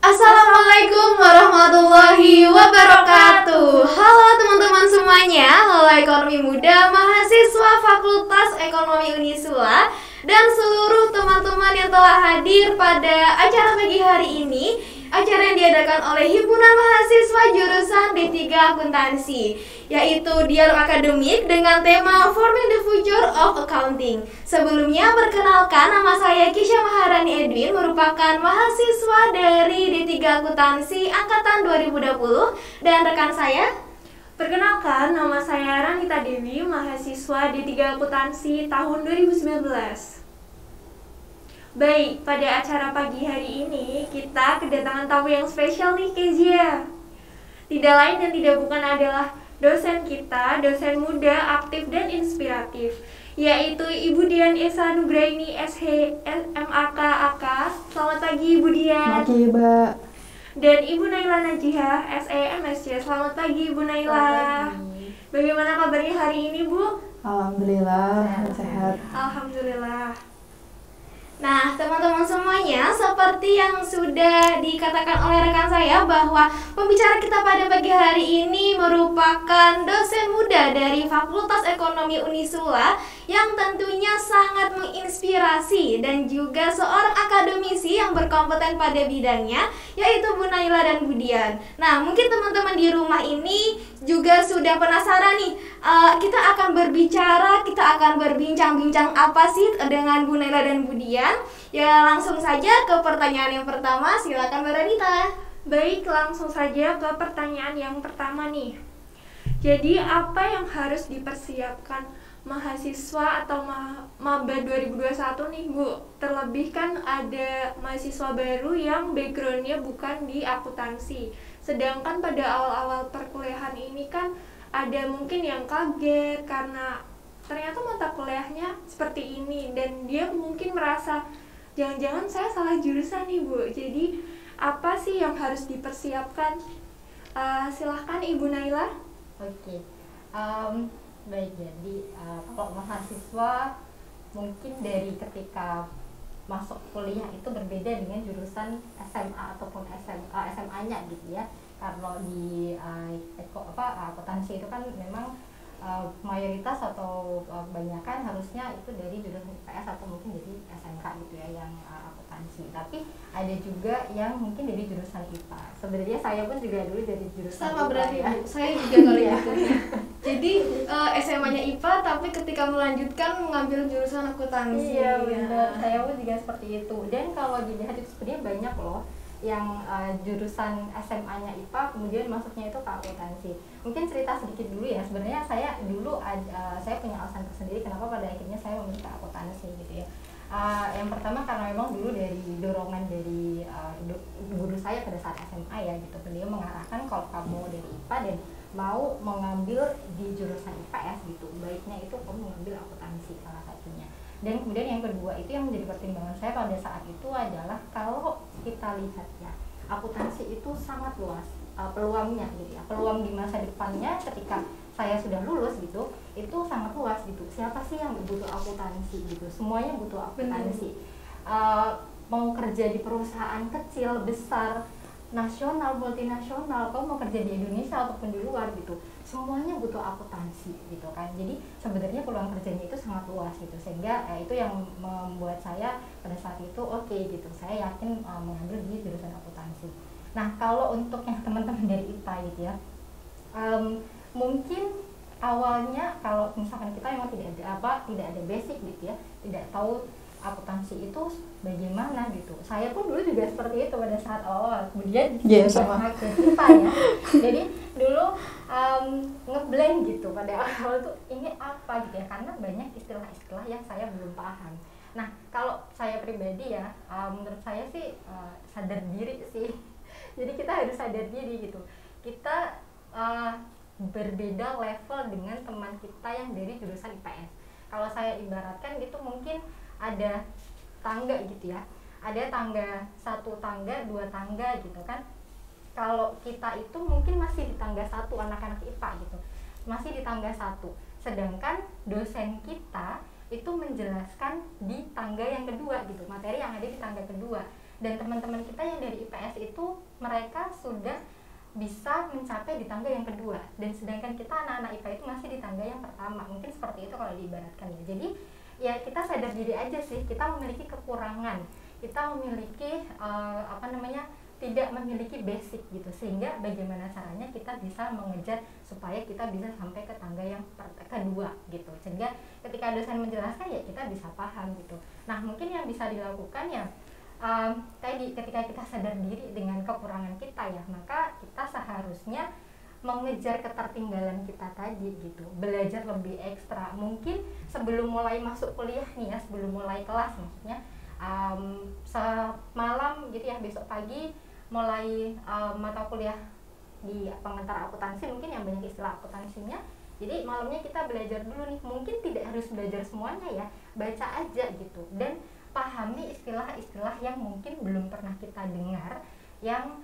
Assalamualaikum warahmatullahi wabarakatuh. Halo teman-teman semuanya, halo ekonomi muda, mahasiswa Fakultas Ekonomi Unisula, dan seluruh teman-teman yang telah hadir pada acara pagi hari ini. Acara yang diadakan oleh Himpunan Mahasiswa Jurusan D3 Akuntansi, yaitu dialog akademik dengan tema Forming the Future of Accounting. Sebelumnya, perkenalkan, nama saya Kisha Maharani Edwin, merupakan mahasiswa dari D3 Akuntansi Angkatan 2020, dan rekan saya. Perkenalkan, nama saya Ranita Dewi, mahasiswa D3 Akuntansi tahun 2019. Baik, pada acara pagi hari ini kita kedatangan tamu yang spesial nih, Kezia. Tidak lain dan tidak bukan adalah dosen kita, dosen muda, aktif dan inspiratif, yaitu Ibu Dian Esa Nugraini SH MAK AK. Selamat pagi Ibu Dian. Selamat pagi Mbak. Dan Ibu Naila Najiha SE MSC. Selamat pagi Ibu Naila. Bagaimana kabarnya hari ini Bu? Alhamdulillah sehat. Alhamdulillah. Nah, teman-teman semuanya, seperti yang sudah dikatakan oleh rekan saya bahwa pembicara kita pada pagi hari ini merupakan dosen muda dari Fakultas Ekonomi Unisula yang tentunya sangat menginspirasi dan juga seorang akademisi yang berkompeten pada bidangnya, yaitu Bu Naila dan Bu Dian. Nah, mungkin teman-teman di rumah ini juga sudah penasaran nih, kita akan berbincang-bincang apa sih dengan Bu Naila dan Bu Dian? Ya, langsung saja ke pertanyaan yang pertama. Silakan Mbak Ranita. Baik, langsung saja ke pertanyaan yang pertama nih. Jadi, apa yang harus dipersiapkan mahasiswa atau maba 2021 nih Bu? Terlebih kan ada mahasiswa baru yang backgroundnya bukan di akuntansi. Sedangkan pada awal-awal perkuliahan ini kan ada mungkin yang kaget karena ternyata mata kuliahnya seperti ini, dan dia mungkin merasa jangan-jangan saya salah jurusan nih Bu. Jadi apa sih yang harus dipersiapkan? Silahkan Ibu Naila. Oke. Baik, jadi kalau mahasiswa mungkin dari ketika masuk kuliah itu berbeda dengan jurusan SMA ataupun SMA-nya gitu ya. Kalau di akuntansi itu kan memang mayoritas atau kebanyakan harusnya itu dari jurusan IPS atau mungkin dari SMK gitu ya yang akuntansi. Tapi ada juga yang mungkin dari jurusan IPA. Sebenarnya saya pun juga dulu dari jurusan Sama IPA, berarti ya. Bu, saya juga kalau gitu. Jadi SMA-nya IPA tapi ketika melanjutkan mengambil jurusan akuntansi. Iya benar, saya pun juga seperti itu. Dan kalau dilihat itu sebenarnya banyak loh yang jurusan SMA-nya IPA kemudian masuknya itu ke akuntansi. Mungkin cerita sedikit dulu ya. Sebenarnya saya dulu saya punya alasan tersendiri kenapa pada akhirnya saya memilih akuntansi gitu ya. Yang pertama karena memang dulu dari dorongan dari guru saya pada saat SMA ya gitu. Beliau mengarahkan kalau kamu dari IPA dan mau mengambil di jurusan IPS gitu, baiknya itu kamu mengambil akuntansi salah satunya. Dan kemudian yang kedua itu yang menjadi pertimbangan saya pada saat itu adalah kalau kita lihat ya, akuntansi itu sangat luas peluangnya gitu ya. Peluang di masa depannya ketika saya sudah lulus gitu, itu sangat luas gitu. Siapa sih yang butuh akuntansi gitu? Semuanya butuh akuntansi. Mau kerja di perusahaan kecil, besar, nasional, multinasional, kamu mau kerja di Indonesia ataupun di luar gitu, semuanya butuh akuntansi gitu kan. Jadi sebenarnya peluang kerjanya itu sangat luas gitu, sehingga itu yang membuat saya pada saat itu oke gitu, saya yakin mengambil di jurusan akuntansi. Nah kalau untuk yang teman-teman dari IPA gitu ya, mungkin awalnya kalau misalkan kita memang tidak ada basic gitu ya, tidak tahu akuntansi itu bagaimana gitu. Saya pun dulu juga seperti itu pada saat awal. Kemudian sama ke kita ya. Jadi dulu ngeblank gitu pada awal tuh ini apa gitu ya, karena banyak istilah-istilah yang saya belum paham. Nah kalau saya pribadi ya, menurut saya sih sadar diri sih. Jadi kita harus sadar diri gitu. Kita berbeda level dengan teman kita yang dari jurusan IPS. Kalau saya ibaratkan gitu, mungkin ada tangga gitu ya, ada tangga 1 tangga, 2 tangga gitu kan. Kalau kita itu mungkin masih di tangga 1, anak-anak IPA gitu, masih di tangga 1, sedangkan dosen kita itu menjelaskan di tangga yang kedua gitu, materi yang ada di tangga kedua. dan teman-teman kita yang dari IPS itu mereka sudah bisa mencapai di tangga yang kedua, dan sedangkan kita anak-anak IPA itu masih di tangga yang pertama. Mungkin seperti itu kalau diibaratkan ya. Jadi ya kita sadar diri aja sih, kita memiliki kekurangan, kita memiliki tidak memiliki basic gitu, sehingga bagaimana caranya kita bisa mengejar supaya kita bisa sampai ke tangga yang kedua gitu, sehingga ketika dosen menjelaskan ya kita bisa paham gitu. Nah mungkin yang bisa dilakukan ya tadi ketika kita sadar diri dengan kekurangan kita ya, maka kita seharusnya mengejar ketertinggalan kita tadi gitu, belajar lebih ekstra. Mungkin sebelum mulai masuk kuliah nih ya, sebelum mulai kelas maksudnya semalam gitu ya, besok pagi mulai mata kuliah di pengantar akuntansi, mungkin yang banyak istilah akuntansinya. Jadi malamnya kita belajar dulu nih, mungkin tidak harus belajar semuanya ya, baca aja gitu, dan pahami istilah-istilah yang mungkin belum pernah kita dengar, yang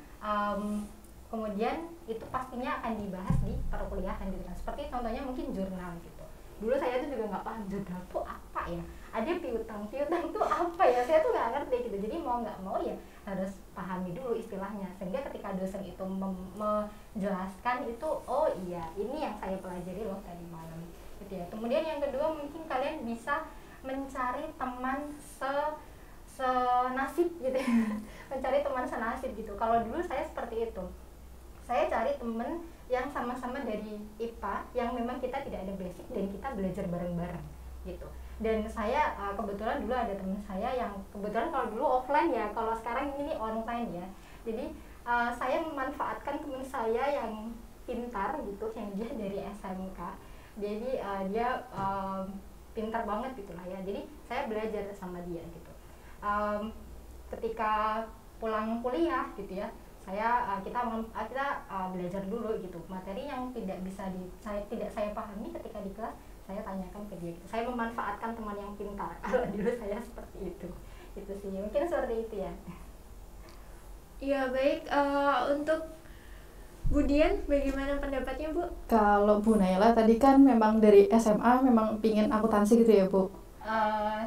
kemudian itu pastinya akan dibahas di perkuliahan gitu kan. Seperti contohnya mungkin jurnal gitu. Dulu saya tuh juga nggak paham jurnal tuh apa ya, ada piutang tuh apa ya, saya tuh nggak ngerti gitu. Jadi mau nggak mau ya harus pahami dulu istilahnya, sehingga ketika dosen itu menjelaskan itu, oh iya ini yang saya pelajari loh tadi malam gitu ya. Kemudian yang kedua, mungkin kalian bisa mencari teman senasib gitu ya. Mencari teman senasib gitu. Kalau dulu saya seperti itu, saya cari temen yang sama-sama dari IPA, yang memang kita tidak ada basic dan kita belajar bareng-bareng gitu. Dan saya kebetulan dulu ada teman saya yang kebetulan, kalau dulu offline ya, kalau sekarang ini online ya. Jadi saya memanfaatkan teman saya yang pintar gitu, yang dia dari SMK. Jadi dia pintar banget gitulah ya. Jadi saya belajar sama dia gitu. Ketika pulang kuliah gitu ya, kita belajar dulu gitu, materi yang tidak saya pahami ketika di kelas, saya tanyakan ke dia gitu. Saya memanfaatkan teman yang pintar. Kalau dulu saya seperti itu sih, mungkin seperti itu ya. Iya baik, untuk Bu Dian bagaimana pendapatnya Bu? Kalau Bu Naila tadi kan memang dari SMA memang pingin akuntansi gitu ya Bu?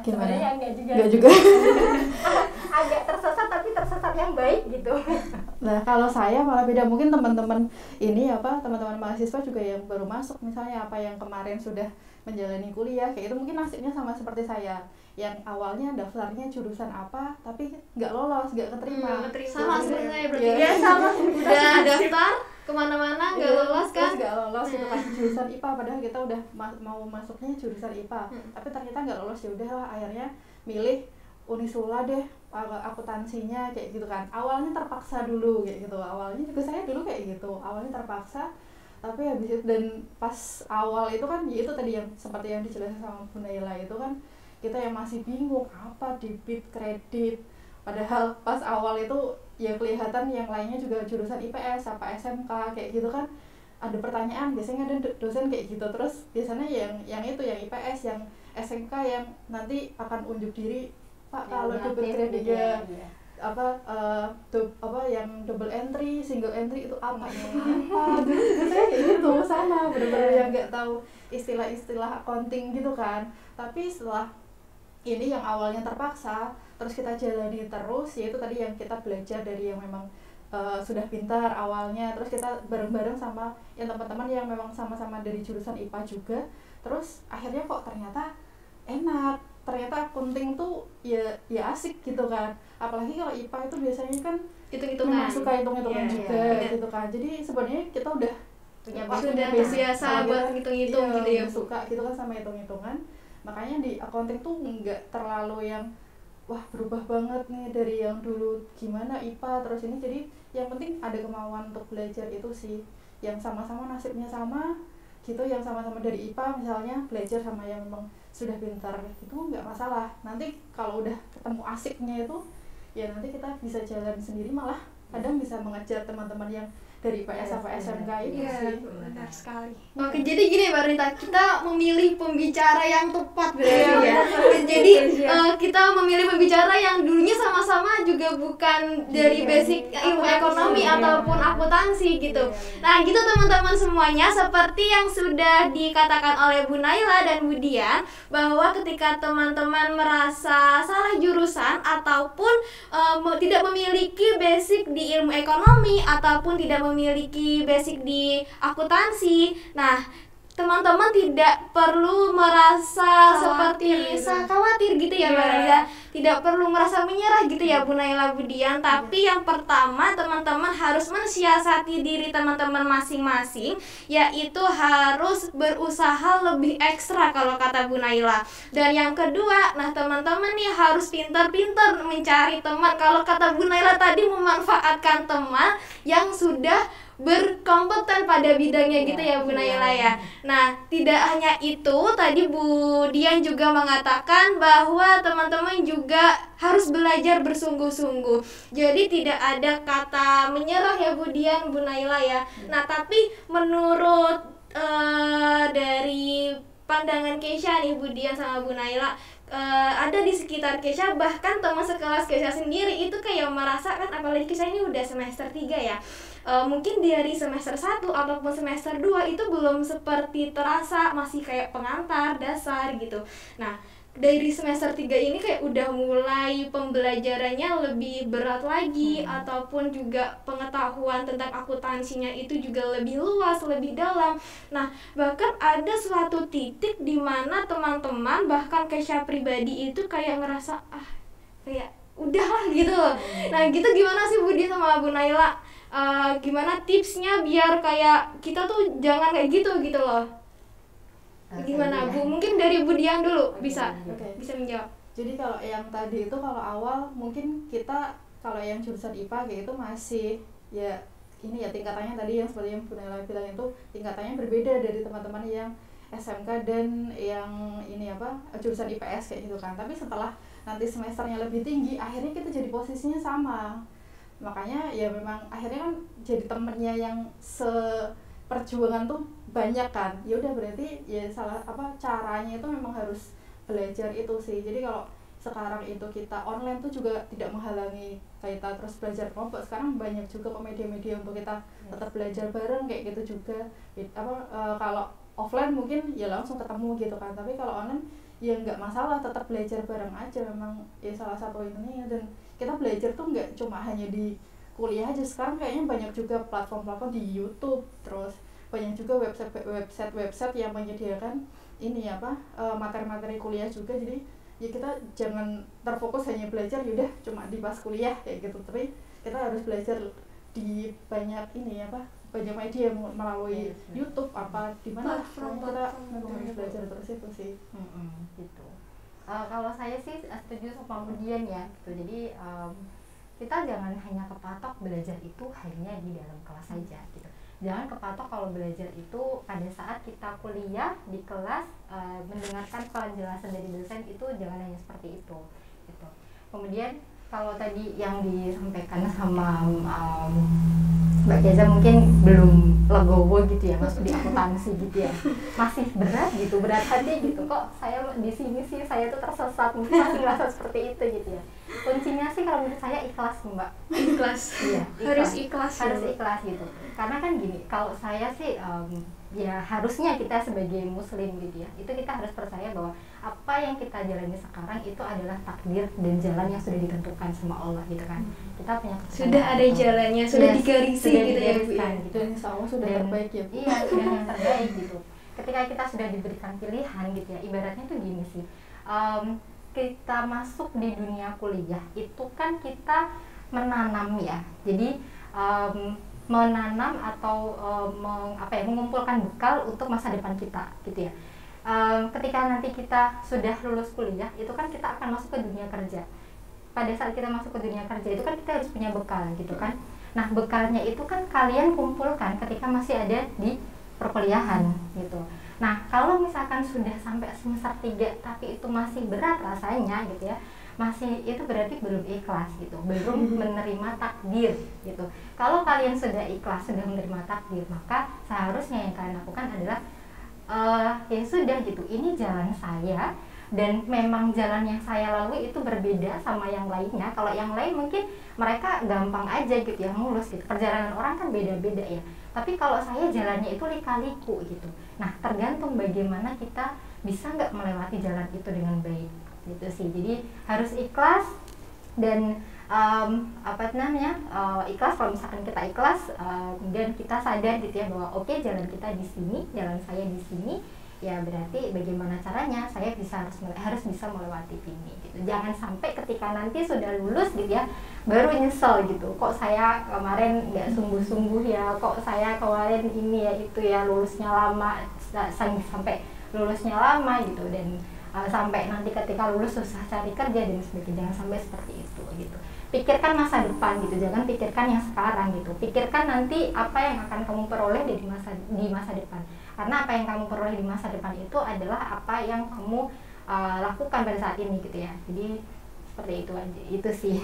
Gimana? Sebenarnya enggak juga. Enggak juga. Agak tersesat, tapi tersesat yang baik gitu. Nah kalau saya malah beda, mungkin teman-teman ini teman-teman mahasiswa juga yang baru masuk misalnya, yang kemarin sudah menjalani kuliah kayak itu, mungkin nasibnya sama seperti saya, yang awalnya daftarnya jurusan apa tapi nggak lolos, nggak keterima. Sama sebenarnya berarti ya, sama. Udah daftar kemana-mana nggak lolos kan? Nggak lolos gitu kan, jurusan IPA, padahal kita udah mau masuknya jurusan IPA, tapi ternyata nggak lolos. Ya udahlah, akhirnya milih Unisula deh, akuntansinya kayak gitu kan. Awalnya terpaksa dulu kayak gitu, awalnya juga saya dulu kayak gitu, awalnya terpaksa. Tapi habis itu, dan pas awal itu kan ya itu tadi yang seperti yang dijelaskan sama Bu Naila itu kan, kita yang masih bingung apa debit kredit, padahal pas awal itu ya kelihatan yang lainnya juga jurusan IPS apa SMK kayak gitu kan, ada pertanyaan biasanya ada dosen kayak gitu. Terus biasanya yang itu yang IPS, yang SMK yang nanti akan unjuk diri, Pak kalau debit kreditnya yang double entry, single entry itu apa ya? Apa? Saya kayak gitu sama, benar-benar yang nggak tahu istilah-istilah accounting gitu kan. Tapi setelah ini yang awalnya terpaksa, terus kita jalani terus, yaitu tadi yang kita belajar dari yang memang sudah pintar awalnya, terus kita bareng-bareng sama yang teman-teman yang memang sama-sama dari jurusan IPA juga, terus akhirnya kok ternyata enak, ternyata accounting tuh ya asik gitu kan. Apalagi kalau IPA itu biasanya kan hitung-hitungan, suka hitung-hitungan juga gitu kan. Jadi sebenarnya kita udah sudah biasa buat ngitung-ngitung gitu ya, suka gitu kan sama hitung-hitungan. Makanya di accounting tuh nggak terlalu yang wah berubah banget nih dari yang dulu gimana IPA terus ini. Jadi yang penting ada kemauan untuk belajar itu sih, yang sama-sama nasibnya sama gitu, yang sama-sama dari IPA misalnya belajar sama yang memang sudah pintar itu nggak masalah. Nanti kalau udah ketemu asiknya itu ya nanti kita bisa jalan sendiri, malah kadang bisa mengejar teman-teman yang dari IPS sampai SMK itu Iya, sih. benar sekali. Oke, jadi gini Mbak Rita, kita memilih pembicara yang tepat berarti ya. Jadi kita memilih pembicara yang dulunya sama-sama juga bukan dari basic ilmu ekonomi ataupun akuntansi gitu. Nah, gitu teman-teman semuanya, seperti yang sudah dikatakan oleh Bu Naila dan Bu Dian, bahwa ketika teman-teman merasa salah jurusan ataupun tidak memiliki basic di ilmu ekonomi ataupun tidak memiliki basic di akuntansi, nah teman-teman tidak perlu merasa seperti khawatir gitu ya Mbak Naila, tidak perlu merasa menyerah gitu ya Bu Naila, Bu Dian. Tapi yang pertama, teman-teman harus mensiasati diri teman-teman masing-masing, yaitu harus berusaha lebih ekstra kalau kata Bu Naila. Dan yang kedua, nah teman-teman nih harus pintar-pintar mencari teman. Kalau kata Bu Naila tadi, memanfaatkan teman yang sudah berkompeten pada bidangnya gitu ya Bu Naila ya. Nah, tidak hanya itu, tadi Bu Dian juga mengatakan bahwa teman-teman juga harus belajar bersungguh-sungguh. Jadi tidak ada kata menyerah ya Bu Dian, Bu Naila ya. Nah, tapi menurut dari pandangan Keisha nih Bu Dian sama Bu Naila, ada di sekitar Keisha, bahkan teman sekelas Keisha sendiri itu kayak merasa kan, apalagi Keisha ini udah semester 3 ya, mungkin dari semester 1 ataupun semester 2 itu belum seperti terasa, masih kayak pengantar dasar gitu. Nah, dari semester 3 ini kayak udah mulai pembelajarannya lebih berat lagi, ataupun juga pengetahuan tentang akuntansinya itu juga lebih luas, lebih dalam. Nah, bahkan ada suatu titik di mana teman-teman, bahkan Keisha pribadi itu kayak ngerasa kayak udahlah gitu loh. Nah, gitu gimana sih Budi sama Bu Naila? Gimana tipsnya biar kayak kita tuh jangan kayak gitu loh? Gimana Bu? Mungkin dari Bu Dian dulu bisa menjawab. Jadi kalau yang tadi itu, kalau awal mungkin kita kalau yang jurusan IPA kayak itu masih ya ini ya tingkatannya tadi yang seperti yang Bu Naila bilang itu tingkatannya berbeda dari teman-teman yang SMK dan yang ini jurusan IPS kayak gitu kan. Tapi setelah nanti semesternya lebih tinggi, akhirnya kita jadi posisinya sama. Makanya ya memang akhirnya kan jadi temennya yang seperjuangan tuh banyak kan. Ya udah, berarti ya caranya itu memang harus belajar itu sih. Jadi kalau sekarang itu kita online tuh juga tidak menghalangi kita terus belajar kelompok. Sekarang banyak juga kok media-media untuk kita tetap belajar bareng kayak gitu juga. Kalau offline mungkin ya langsung ketemu gitu kan, tapi kalau online ya nggak masalah, tetap belajar bareng aja. Memang ya salah satu ininya. Dan kita belajar tuh nggak cuma hanya di kuliah aja, sekarang kayaknya banyak juga platform-platform di YouTube, terus banyak juga website yang menyediakan ini materi-materi kuliah juga. Jadi ya kita jangan terfokus hanya belajar yaudah cuma di pas kuliah kayak gitu, tapi kita harus belajar di banyak banyak media melalui YouTube di mana kita memang harus belajar terus itu sih. Gitu. Kalau saya sih setuju sama Bu Dian ya gitu. Jadi kita jangan hanya kepatok belajar itu hanya di dalam kelas saja gitu. Jangan kepatok kalau belajar itu pada saat kita kuliah di kelas, mendengarkan penjelasan dari dosen, itu jangan hanya seperti itu gitu. Kemudian kalau tadi yang disampaikan sama Mbak Keza mungkin belum legowo gitu ya, masuk di akuntansi gitu ya, masih berat hati gitu, kok saya di sini sih saya tuh tersesat, mungkin masih ngerasa seperti itu gitu ya. Kuncinya sih kalau menurut saya ikhlas Mbak. Ikhlas. Iya, Harus ikhlas gitu. Karena kan gini, kalau saya sih ya harusnya kita sebagai muslim gitu ya, itu kita harus percaya bahwa apa yang kita jalani sekarang itu adalah takdir dan jalan yang sudah ditentukan sama Allah gitu kan. Kita punya sudah ada jalannya, sudah digarisi gitu ya Bu ya. Dan insya Allah sudah terbaik ya Bu. Iya, sudah yang terbaik gitu. Ketika kita sudah diberikan pilihan gitu ya, ibaratnya tuh gini sih, kita masuk di dunia kuliah itu kan kita menanam ya. Jadi menanam atau mengumpulkan bekal untuk masa depan kita gitu ya. Ketika nanti kita sudah lulus kuliah itu kan kita akan masuk ke dunia kerja. Pada saat kita masuk ke dunia kerja itu kan kita harus punya bekal gitu kan. Nah, bekalnya itu kan kalian kumpulkan ketika masih ada di perkuliahan gitu. Nah, kalau misalkan sudah sampai semester 3 tapi itu masih berat rasanya gitu ya, masih itu berarti belum ikhlas gitu, belum menerima takdir gitu. Kalau kalian sudah ikhlas, sudah menerima takdir, maka seharusnya yang kalian lakukan adalah ya sudah gitu, ini jalan saya dan memang jalan yang saya lalui itu berbeda sama yang lainnya. Kalau yang lain mungkin mereka gampang aja gitu ya, mulus gitu. Perjalanan orang kan beda-beda ya. Tapi kalau saya jalannya itu lika-liku gitu. Nah, tergantung bagaimana kita bisa nggak melewati jalan itu dengan baik gitu sih. Jadi harus ikhlas dan ikhlas. Kalau misalkan kita ikhlas dan kita sadar gitu ya bahwa oke, jalan kita di sini, jalan saya di sini, ya berarti bagaimana caranya saya harus bisa melewati ini gitu. Jangan sampai ketika nanti sudah lulus gitu ya baru nyesel gitu, kok saya kemarin nggak sungguh-sungguh ya, kok saya kemarin ini ya itu ya lulusnya lama, sampai lulusnya lama gitu, dan sampai nanti ketika lulus susah cari kerja dan sebagainya. Jangan sampai seperti itu gitu. Pikirkan masa depan gitu, jangan pikirkan yang sekarang gitu. Pikirkan nanti apa yang akan kamu peroleh di masa depan. Karena apa yang kamu peroleh di masa depan itu adalah apa yang kamu lakukan pada saat ini gitu ya. Jadi seperti itu aja, itu sih.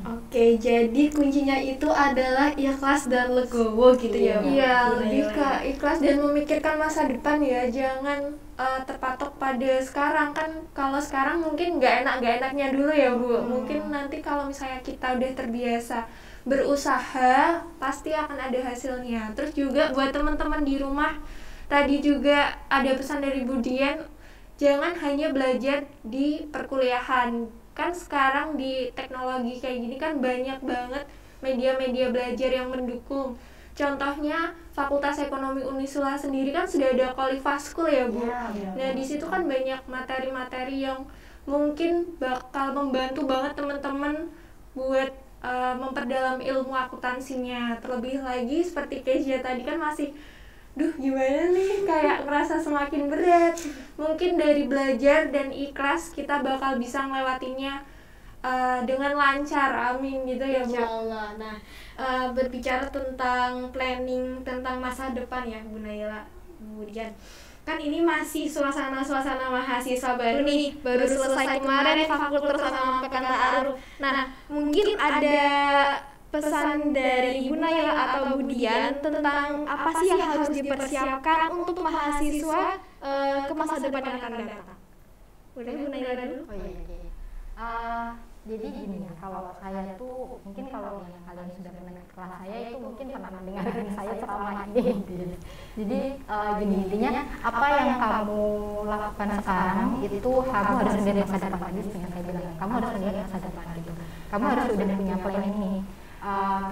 Oke, jadi kuncinya itu adalah ikhlas dan legowo gitu ya Bu? Iya, lebih ke ikhlas dan memikirkan masa depan ya. Jangan terpatok pada sekarang kan. Kalau sekarang mungkin nggak enaknya dulu ya Bu. Mungkin nanti kalau misalnya kita udah terbiasa berusaha, pasti akan ada hasilnya. Terus juga buat teman-teman di rumah, tadi juga ada pesan dari Bu Dian, jangan hanya belajar di perkuliahan. Kan sekarang di teknologi kayak gini kan banyak banget media-media belajar yang mendukung. Contohnya Fakultas Ekonomi Unisula sendiri kan sudah ada Kolifaskul ya Bu. Nah di situ kan banyak materi-materi yang mungkin bakal membantu banget teman-teman buat memperdalam ilmu akuntansinya. Terlebih lagi seperti Kezia tadi kan masih gimana nih, kayak ngerasa semakin berat. Mungkin dari belajar dan ikhlas kita bakal bisa melewatinya dengan lancar, amin gitu ya Bu. Insyaallah. Nah, berbicara tentang planning tentang masa depan ya Bu Naila, Bu Dian, kan ini masih suasana mahasiswa baru nih, baru selesai kemarin fakultas sama PKN Ta'aruf. Nah, mungkin ada pesan dari Bu Naila atau Bu Dian tentang apa sih yang harus dipersiapkan untuk mahasiswa ke masa depan yang akan datang. Boleh Bu Naila dulu? Oh iya. Jadi gini ya, kalau saya tuh mungkin kalau yang kalian sudah pernah ikut kelas saya itu mungkin pernah mendengar saya ceramah ini. Jadi gini, intinya apa yang kamu lakukan sekarang itu kamu harus melihat masa depan. Tadi yang saya bilang, kamu harus melihat masa depan gitu. Kamu harus sudah punya planning nih.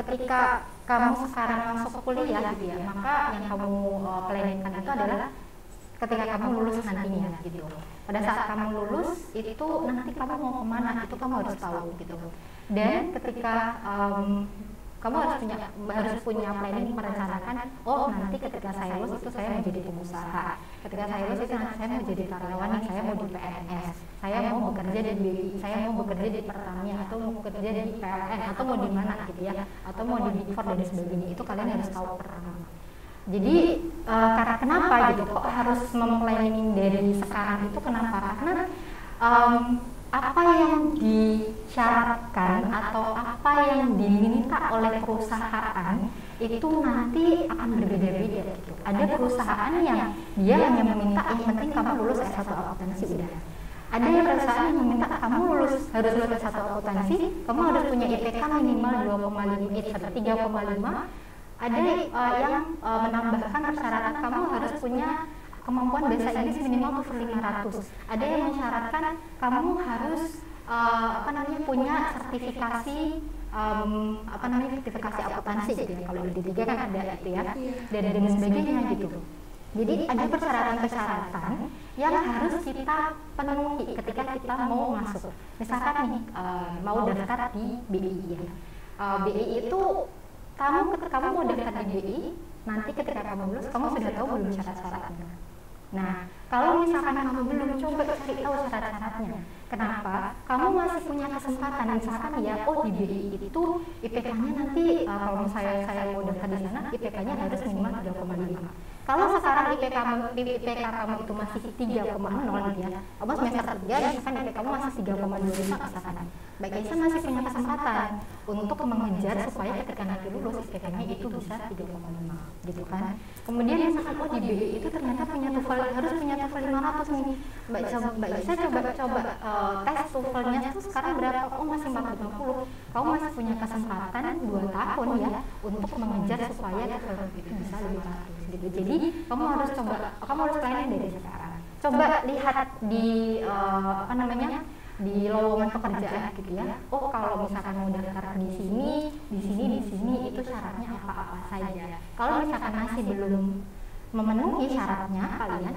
Ketika kamu sekarang masuk kuliah gitu ya, maka yang kamu planningkan itu adalah ketika kamu lulus nantinya gitu. Pada saat kamu lulus itu nanti kamu mau kemana itu kamu harus tahu gitu. Dan ketika kamu harus punya planning, merencanakan, oh nanti ketika saya lulus itu saya mau jadi pengusaha, ketika saya lulus itu nanti saya mau jadi karyawan, saya mau di PNS, saya mau bekerja di BI, saya mau bekerja di Pertamina, atau mau bekerja di PLN, atau mau di mana gitu ya, atau mau di Big Four dan sebagainya. Itu kalian harus tahu pertama. Jadi karena kenapa gitu kok harus memplanning dari sekarang itu, kenapa? Karena apa yang disyaratkan atau apa yang diminta oleh perusahaan itu nanti akan berbeda-beda gitu. Ada perusahaan yang dia hanya meminta yang penting kamu lulus S1 akuntansi udah. Ada yang perusahaan yang meminta kamu harus lulus S1 akuntansi, kamu harus punya IPK minimal 3,5. Ada yang menambahkan persyaratan kamu harus punya kemampuan bahasa Inggris minimal TOEFL 500. Ada yang mensyaratkan kamu harus punya sertifikasi sertifikasi akuntansi gitu ya. Kalau di D3 kan ada itu ya. Dan sebagainya gitu. Jadi ada persyaratan-persyaratan yang harus kita penuhi ketika kita mau masuk. Misalkan nih mau daftar di BI ya. BI itu kamu mau daftar di BI, nanti ketika kamu lulus kamu sudah tahu belum syarat-syaratnya. Nah, Kalau misalkan kamu belum, coba cari tahu syarat-syaratnya. Kenapa? Kamu masih punya kesempatan, misalkan ya, di BI itu IPK-nya nanti kalau misalnya saya mau daftar di sana, IPK-nya harus minimal 3,5. Kalau sekarang IPK kamu itu masih 3,0 ya, kamu semester 3 misalkan IPK kamu masih 3,25 misalkan. Baik Aisyah masih punya kesempatan untuk mengejar supaya ketika nanti lulus IPK-nya itu bisa 3,5 gitu kan. Kemudian misalkan di BI itu ternyata harus punya TOEFL 500 nih. Mbak Aisyah coba tes TOEFL-nya tuh sekarang berapa? Masih 450. Kamu masih punya kesempatan 2 tahun ya untuk mengejar supaya TOEFL itu bisa 500 gitu. Jadi kamu harus planning dari sekarang. Coba lihat di di lowongan pekerjaan gitu ya. Kalau misalkan mau daftar di sini itu syaratnya apa saja. Kalau misalkan masih belum memenuhi syaratnya kalian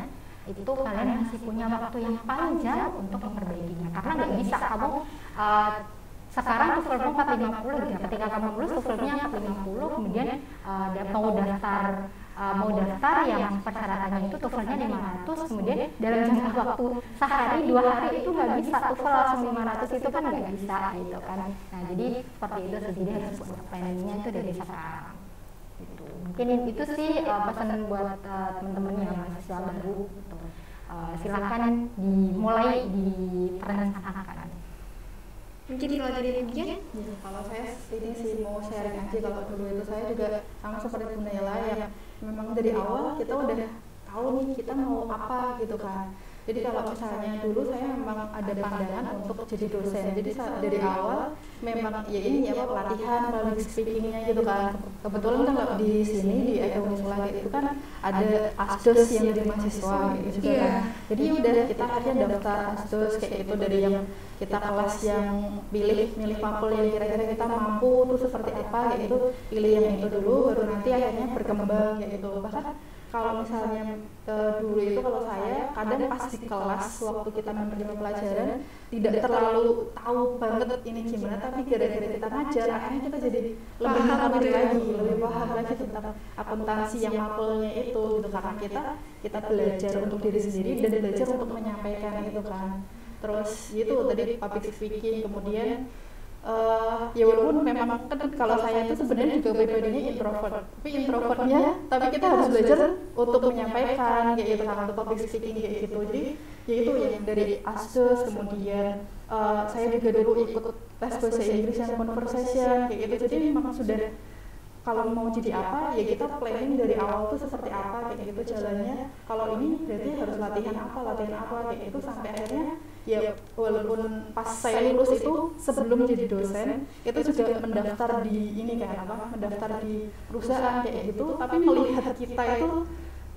masih punya waktu yang panjang untuk memperbaikinya. Karena nggak bisa kamu sekarang TOEFL 450 gitu ya. Ketika kamu lulus TOEFL-nya 450, kemudian mau daftar yang persyaratannya itu TOEFL-nya 500, kemudian dalam jangka waktu sehari 2 hari itu nggak bisa TOEFL langsung 500, itu kan nggak bisa gitu kan. Nah jadi seperti itu, jadi harus buat planning-nya itu dari sekarang gitu. Mungkin itu sih pesan buat teman-teman yang mahasiswa baru gitu. Silakan dimulai direncanakan. Mungkin kalau dari Rubian? Kalau saya ini sih mau sharing aja, kalau dulu itu saya juga sama seperti Bu Naila yang memang dari awal kita udah tahu nih kita mau apa gitu kan. Jadi kalau misalnya dulu saya memang ada pandangan untuk jadi dosen. Jadi dari awal memang ya ini ya pelatihan public speaking-nya gitu kan. Kebetulan kan kalau di sini di Unisula itu kan ada asdos yang dari mahasiswa gitu juga kan. Jadi udah kita latihan daftar asdos kayak gitu, dari yang kita kelas yang milih mapel yang kira-kira kita mampu tuh seperti apa kayak gitu, pilih yang itu dulu, baru nanti akhirnya berkembang kayak gitu. Bahkan kalau misalnya dulu itu kalau saya kadang pas di kelas waktu kita menerima pelajaran tidak terlalu tahu banget ini gimana, tapi gara-gara kita ngajar akhirnya kita jadi lebih mengerti lagi, lebih paham lagi tentang akuntansi yang mapelnya itu gitu, karena kita belajar untuk diri sendiri dan belajar untuk menyampaikan itu kan. Terus itu tadi public speaking, kemudian ya walaupun memang kan kalau saya itu sebenarnya juga pribadinya introvert, tapi kita harus belajar untuk menyampaikan kayak gitu kan, untuk public speaking kayak gitu. Jadi ya itu ya dari asdos, kemudian saya juga dulu ikut tes bahasa Inggris yang conversation kayak gitu. Jadi memang sudah kalau mau jadi apa ya kita planning dari awal tuh seperti apa kayak gitu jalannya. Kalau ini berarti harus latihan apa kayak gitu, sampai akhirnya ya walaupun pas saya lulus itu sebelum jadi dosen itu juga mendaftar di mendaftar di perusahaan kayak gitu, tapi melihat kita itu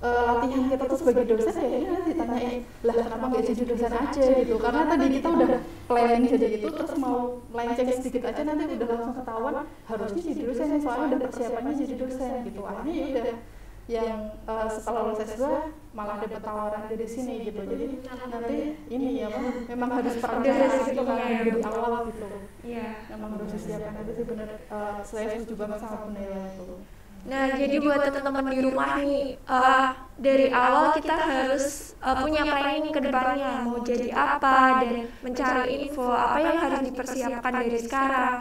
latihan kita tuh sebagai dosen kayaknya ditanyain lah kenapa nggak jadi dosen aja gitu, karena tadi kita udah planning jadi itu, terus mau melenceng sedikit aja nanti udah langsung ketahuan harusnya jadi dosen, soalnya udah persiapannya jadi dosen gitu. Akhirnya ya udah yang setelah lulus S2 malah dapat tawaran dari sini gitu. Jadi nanti ini ya memang harus perencanaan gitu kan dari awal gitu. Iya. Memang harus disiapkan itu sih benar. Saya setuju banget sama Bu Naila itu. Nah, jadi buat teman-teman di rumah nih, dari awal kita harus punya planning ke depannya mau jadi apa, dan mencari info apa yang harus dipersiapkan dari sekarang.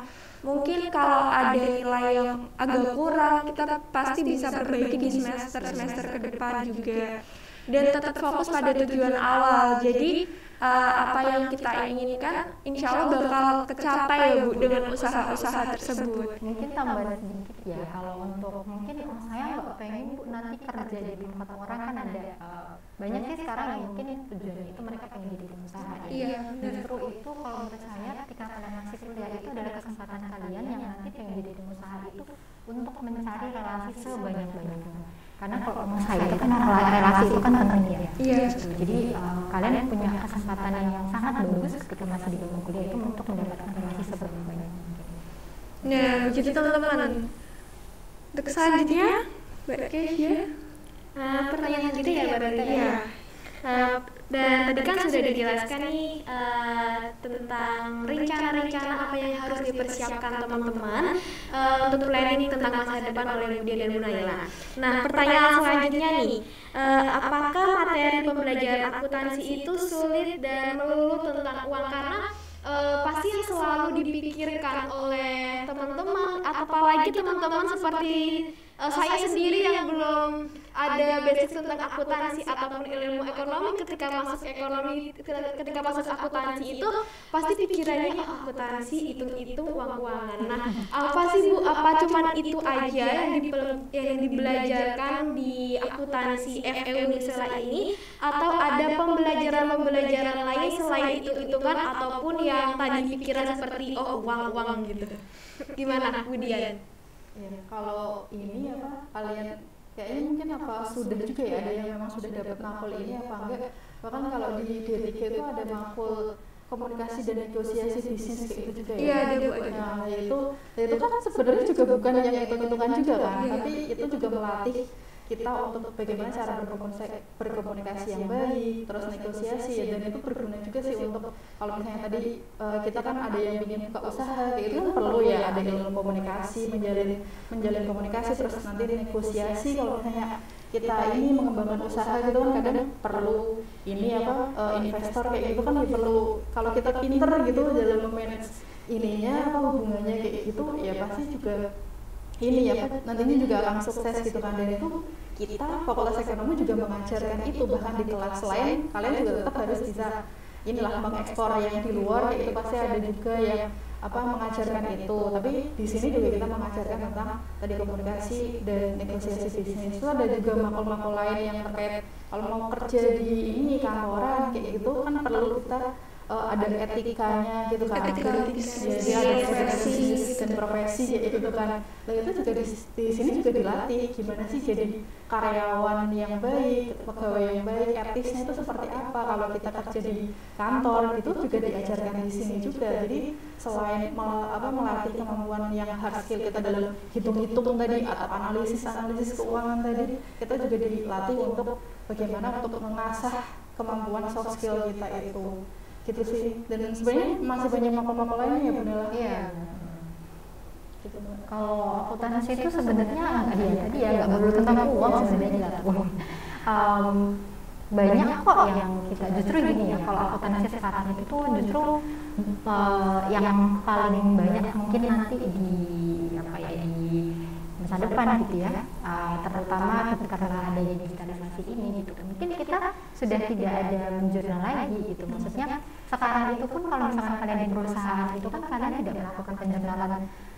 Mungkin kalau ada nilai yang agak kurang, kita pasti bisa perbaiki di semester ke depan juga. Dan tetap fokus pada tujuan awal. Jadi apa yang kita inginkan insya Allah bakal kecapai ya Bu dengan usaha-usaha tersebut. Mungkin tambahan sedikit ya, kalau untuk mungkin saya nggak pengen Bu nanti kerja di tempat orang, kan ada banyak sih sekarang yang mungkin tujuannya itu mereka pengen jadi pengusaha. Iya, justru itu kalau menurut saya ketika kalian masih kuliah itu adalah kesempatan kalian yang nanti pengen jadi pengusaha itu untuk mencari relasi sebanyak-banyaknya. Karena kalau pengusaha itu kan relasi itu kan penting ya. Iya. Jadi kalian punya kesempatan yang sangat bagus ketika masih di bangku kuliah itu untuk mendapatkan relasi sebanyak-banyaknya. Nah, jadi teman-teman, untuk selanjutnya Mbak Keisha, pertanyaan gitu ya Mbak Rita ya. Dan tadi kan sudah dijelaskan nih tentang rencana-rencana apa yang harus dipersiapkan teman-teman untuk planning tentang masa depan oleh Budia dan Bu Naila. Nah, pertanyaan selanjutnya nih, apakah materi pembelajaran akuntansi itu sulit dan melulu tentang uang? Karena pasti yang selalu dipikirkan oleh teman-teman, apalagi teman-teman seperti saya sendiri yang belum ada basic tentang akuntansi ataupun ilmu ekonomi, ketika masuk akuntansi itu pasti pikirannya akuntansi hitung-hitung uang-uangan. Nah, apa sih Bu? Apa cuman itu aja yang dibelajarkan di akuntansi FE Unisula ini, atau ada pembelajaran lain selain hitung-hitungan ataupun yang tadi pikiran seperti uang-uang gitu? Gimana Bu Dian? Ya, kalau ini kalian kayaknya mungkin sudah juga ya, ada yang memang sudah dapat makul ini apa enggak. Bahkan kalau di D3 itu ada makul komunikasi dan negosiasi bisnis kayak itu juga ya. Iya, ada Bu. Nah, itu kan sebenarnya juga bukan yang hitung-hitungan juga kan, tapi itu juga melatih kita untuk bagaimana cara berkomunikasi yang baik, terus negosiasi ya, dan itu berguna juga sih untuk kalau misalnya tadi kita kan ada yang ingin buka usaha kayak itu kan perlu ya ada ilmu komunikasi, menjalin komunikasi, terus nanti negosiasi. Kalau misalnya kita ini mengembangkan usaha gitu kan kadang perlu ini investor kayak gitu kan perlu, kalau kita pinter gitu dalam memanage hubungannya kayak gitu ya pasti juga nantinya juga akan sukses gitu kan. Dan itu kita Fakultas Ekonomi juga mengajarkan itu bahkan di kelas lain, kalian juga tetap harus bisa mengekspor yang di luar kayak itu pasti ada juga yang mengajarkan itu. Tapi di sini juga kita mengajarkan tentang tadi komunikasi dan negosiasi bisnis. Itu ada juga makul-makul lain yang terkait kalau mau kerja di kantoran kayak gitu kan perlu kita ada etikanya gitu kan, jadi ada profesi dan profesi kayak gitu kan. Nah itu juga di sini juga dilatih gimana sih jadi karyawan yang baik, pegawai yang baik, etisnya itu seperti apa kalau kita kerja di kantor, itu juga diajarkan di sini juga. Jadi selain melatih kemampuan yang hard skill kita dalam hitung-hitung tadi atau analisis keuangan tadi, kita juga dilatih untuk bagaimana untuk mengasah kemampuan soft skill kita itu. Gitu sih. Dan sebenarnya masih banyak makul-makul lainnya ya Bu Nela. Iya. Gitu. Kalau akuntansi itu sebenarnya nggak melulu tentang uang sebenarnya banyak kok yang kita justru gini ya, kalau akuntansi sekarang itu justru yang paling banyak mungkin nanti di masa depan gitu ya, terutama karena adanya digitalisasi ini gitu. Mungkin kita sudah tidak ada menjurnal lagi gitu. Maksudnya sekarang itu pun kalau misalkan kalian di perusahaan itu kan kalian tidak melakukan penjurnalan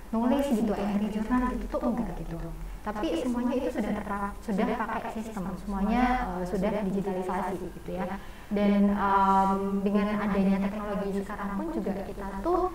nulis gitu, entry jurnal gitu tuh enggak gitu. Tapi semuanya itu sudah pakai sistem, semuanya sudah digitalisasi gitu ya. Dan dengan adanya teknologi sekarang pun juga kita tuh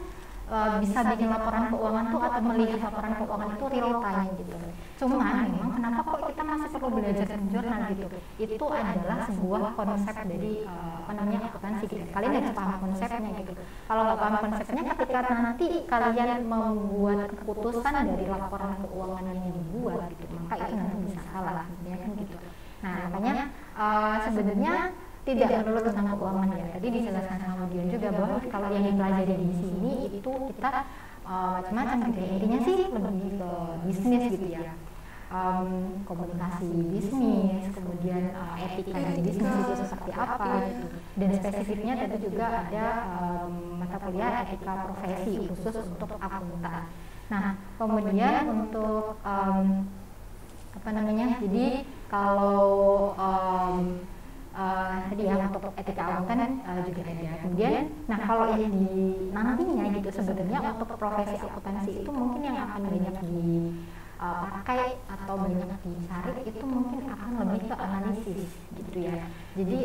bisa bikin laporan keuangan tuh atau melihat laporan keuangan itu real time gitu. Cuman memang kenapa kok kita masih perlu belajar jurnal gitu? Itu adalah sebuah konsep dari akuntansi gitu. Kalian harus paham konsepnya gitu. Kalau nggak paham konsepnya, ketika nanti kalian membuat keputusan dari laporan keuangan yang dibuat gitu, maka itu nanti bisa salah ya kan gitu. Nah makanya sebenarnya tidak melulu tentang keuangan ya. Tadi dijelaskan sama Dion juga bahwa kalau yang dipelajari di sini itu kita macam-macam gitu. Intinya sih lebih ke bisnis gitu ya. Komunikasi bisnis, kemudian etika di bisnis itu seperti apa gitu. Dan spesifiknya tentu juga ada mata kuliah etika profesi khusus untuk akuntan. Nah, kemudian untuk jadi kalau tadi ya untuk etika akuntan juga ada. Kemudian, nah kalau yang di nantinya gitu sebenarnya untuk profesi akuntansi itu mungkin yang akan banyak dipakai atau banyak dicari itu mungkin akan lebih ke analisis gitu ya. Jadi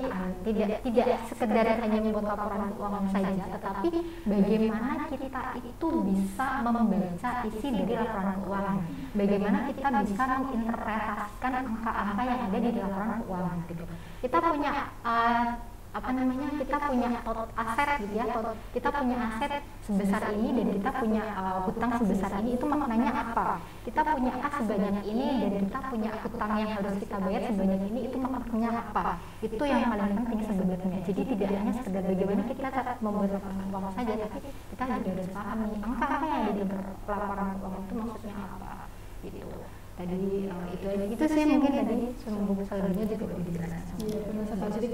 tidak sekedar hanya membuat laporan keuangan saja, tetapi bagaimana kita itu bisa membaca isi dari laporan keuangan, bagaimana kita bisa menginterpretasikan angka-angka yang ada di laporan keuangan gitu. Kita punya apa namanya, kita punya aset gitu ya, kita punya aset sebesar ini dan kita punya hutang sebesar ini, itu maknanya apa? Kita punya kas sebanyak ini dan kita punya hutang yang harus kita bayar sebanyak ini, itu maknanya apa? Itu yang paling penting sebenarnya. Jadi tidak hanya sekedar bagaimana kita membuat laporan keuangan saja, tapi kita juga harus paham nih angka-angka yang ada di laporan keuangan itu maksudnya apa gitu. Tadi itu sih mungkin tadi sambung saldonya juga udah dijelaskan. Iya benar sekali. Jadi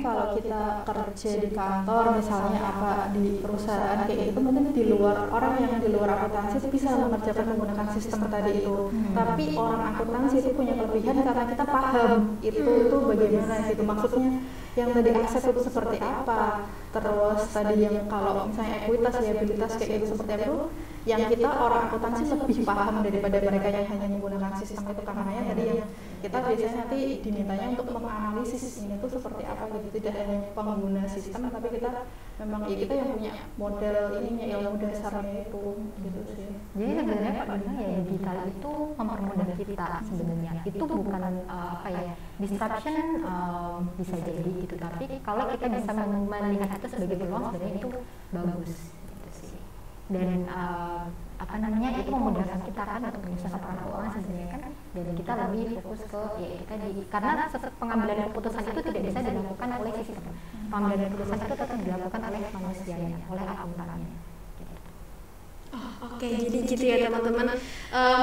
kalau kita kerja di kantor misalnya apa di perusahaan kayak gitu, mungkin di luar orang yang di luar akuntansi bisa mengerjakan menggunakan sistem tadi itu. Tapi orang akuntansi itu punya kelebihan karena kita paham itu bagaimana gitu, maksudnya yang tadi aset itu seperti apa, terus tadi yang kalau misalnya ekuitas, liabilitas kayak gitu seperti apa itu, yang kita orang akuntansi lebih paham daripada mereka yang hanya menggunakan sistem itu, karena tadi yang kita biasanya nanti dimintanya untuk menganalisis ini tuh seperti apa gitu, tidak hanya pengguna sistem tapi kita memang ya kita yang punya model ininya, ilmu dasarnya itu gitu sih. Jadi sebenarnya Pak Bima ya, digital itu mempermudah kita sebenarnya, itu bukan apa ya, disruption bisa jadi gitu, tapi kalau kita bisa melihat itu sebagai peluang sebenarnya itu bagus gitu sih. Dan apa namanya, itu memudahkan kita kan untuk menyusun laporan keuangan sebenarnya kan, dan kita lebih fokus ke ya kita karena pengambilan keputusan itu tidak bisa dilakukan oleh sistem, pengambilan keputusan itu tetap dilakukan oleh manusianya, oleh akuntannya. Oke, jadi gitu ya teman-teman.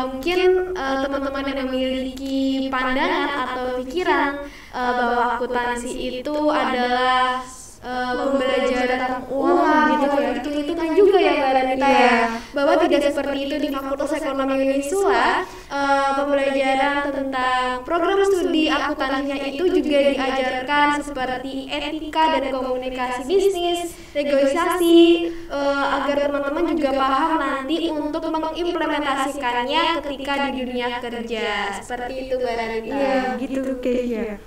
Mungkin teman-teman yang memiliki pandangan atau pikiran bahwa akuntansi itu adalah pembelajaran uang gitu ya, hitung-hitungan juga ya Mbak Ranita ya, bahwa tidak seperti itu di Fakultas Ekonomi Unisula. Pembelajaran tentang program studi akuntansinya itu juga diajarkan seperti etika dan komunikasi bisnis, negosiasi, agar teman-teman juga paham nanti untuk mengimplementasikannya ketika di dunia kerja. Seperti itu Mbak Ranita. Iya, gitu kayaknya.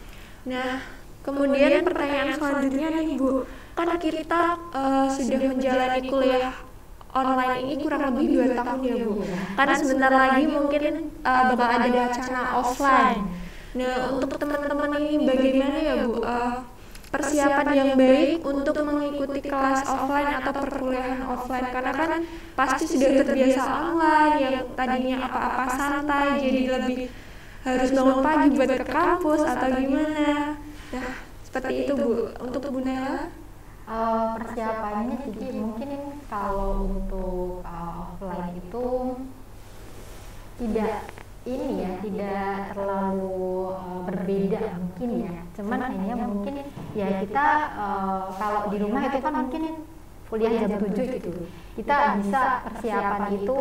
Nah, kemudian pertanyaan selanjutnya nih Bu, kan kita sudah menjalani kuliah online ini kurang lebih 2 tahun ya Bu, karena sebentar lagi mungkin bakal ada wacana offline. Nah, untuk teman-teman ini bagaimana ya Bu persiapan yang baik untuk mengikuti kelas offline atau perkuliahan offline, karena kan pasti sudah terbiasa online yang tadinya apa-apa santai jadi lebih harus bangun pagi buat ke kampus atau gimana. Nah, seperti itu Bu. Untuk Bu Nela? Persiapannya jadi mungkin kalau untuk offline itu tidak tidak terlalu berbeda mungkin ya. Cuman hanya mungkin ya kita kalau di rumah itu kan mungkin kuliah jam 7 gitu. Kita bisa persiapan itu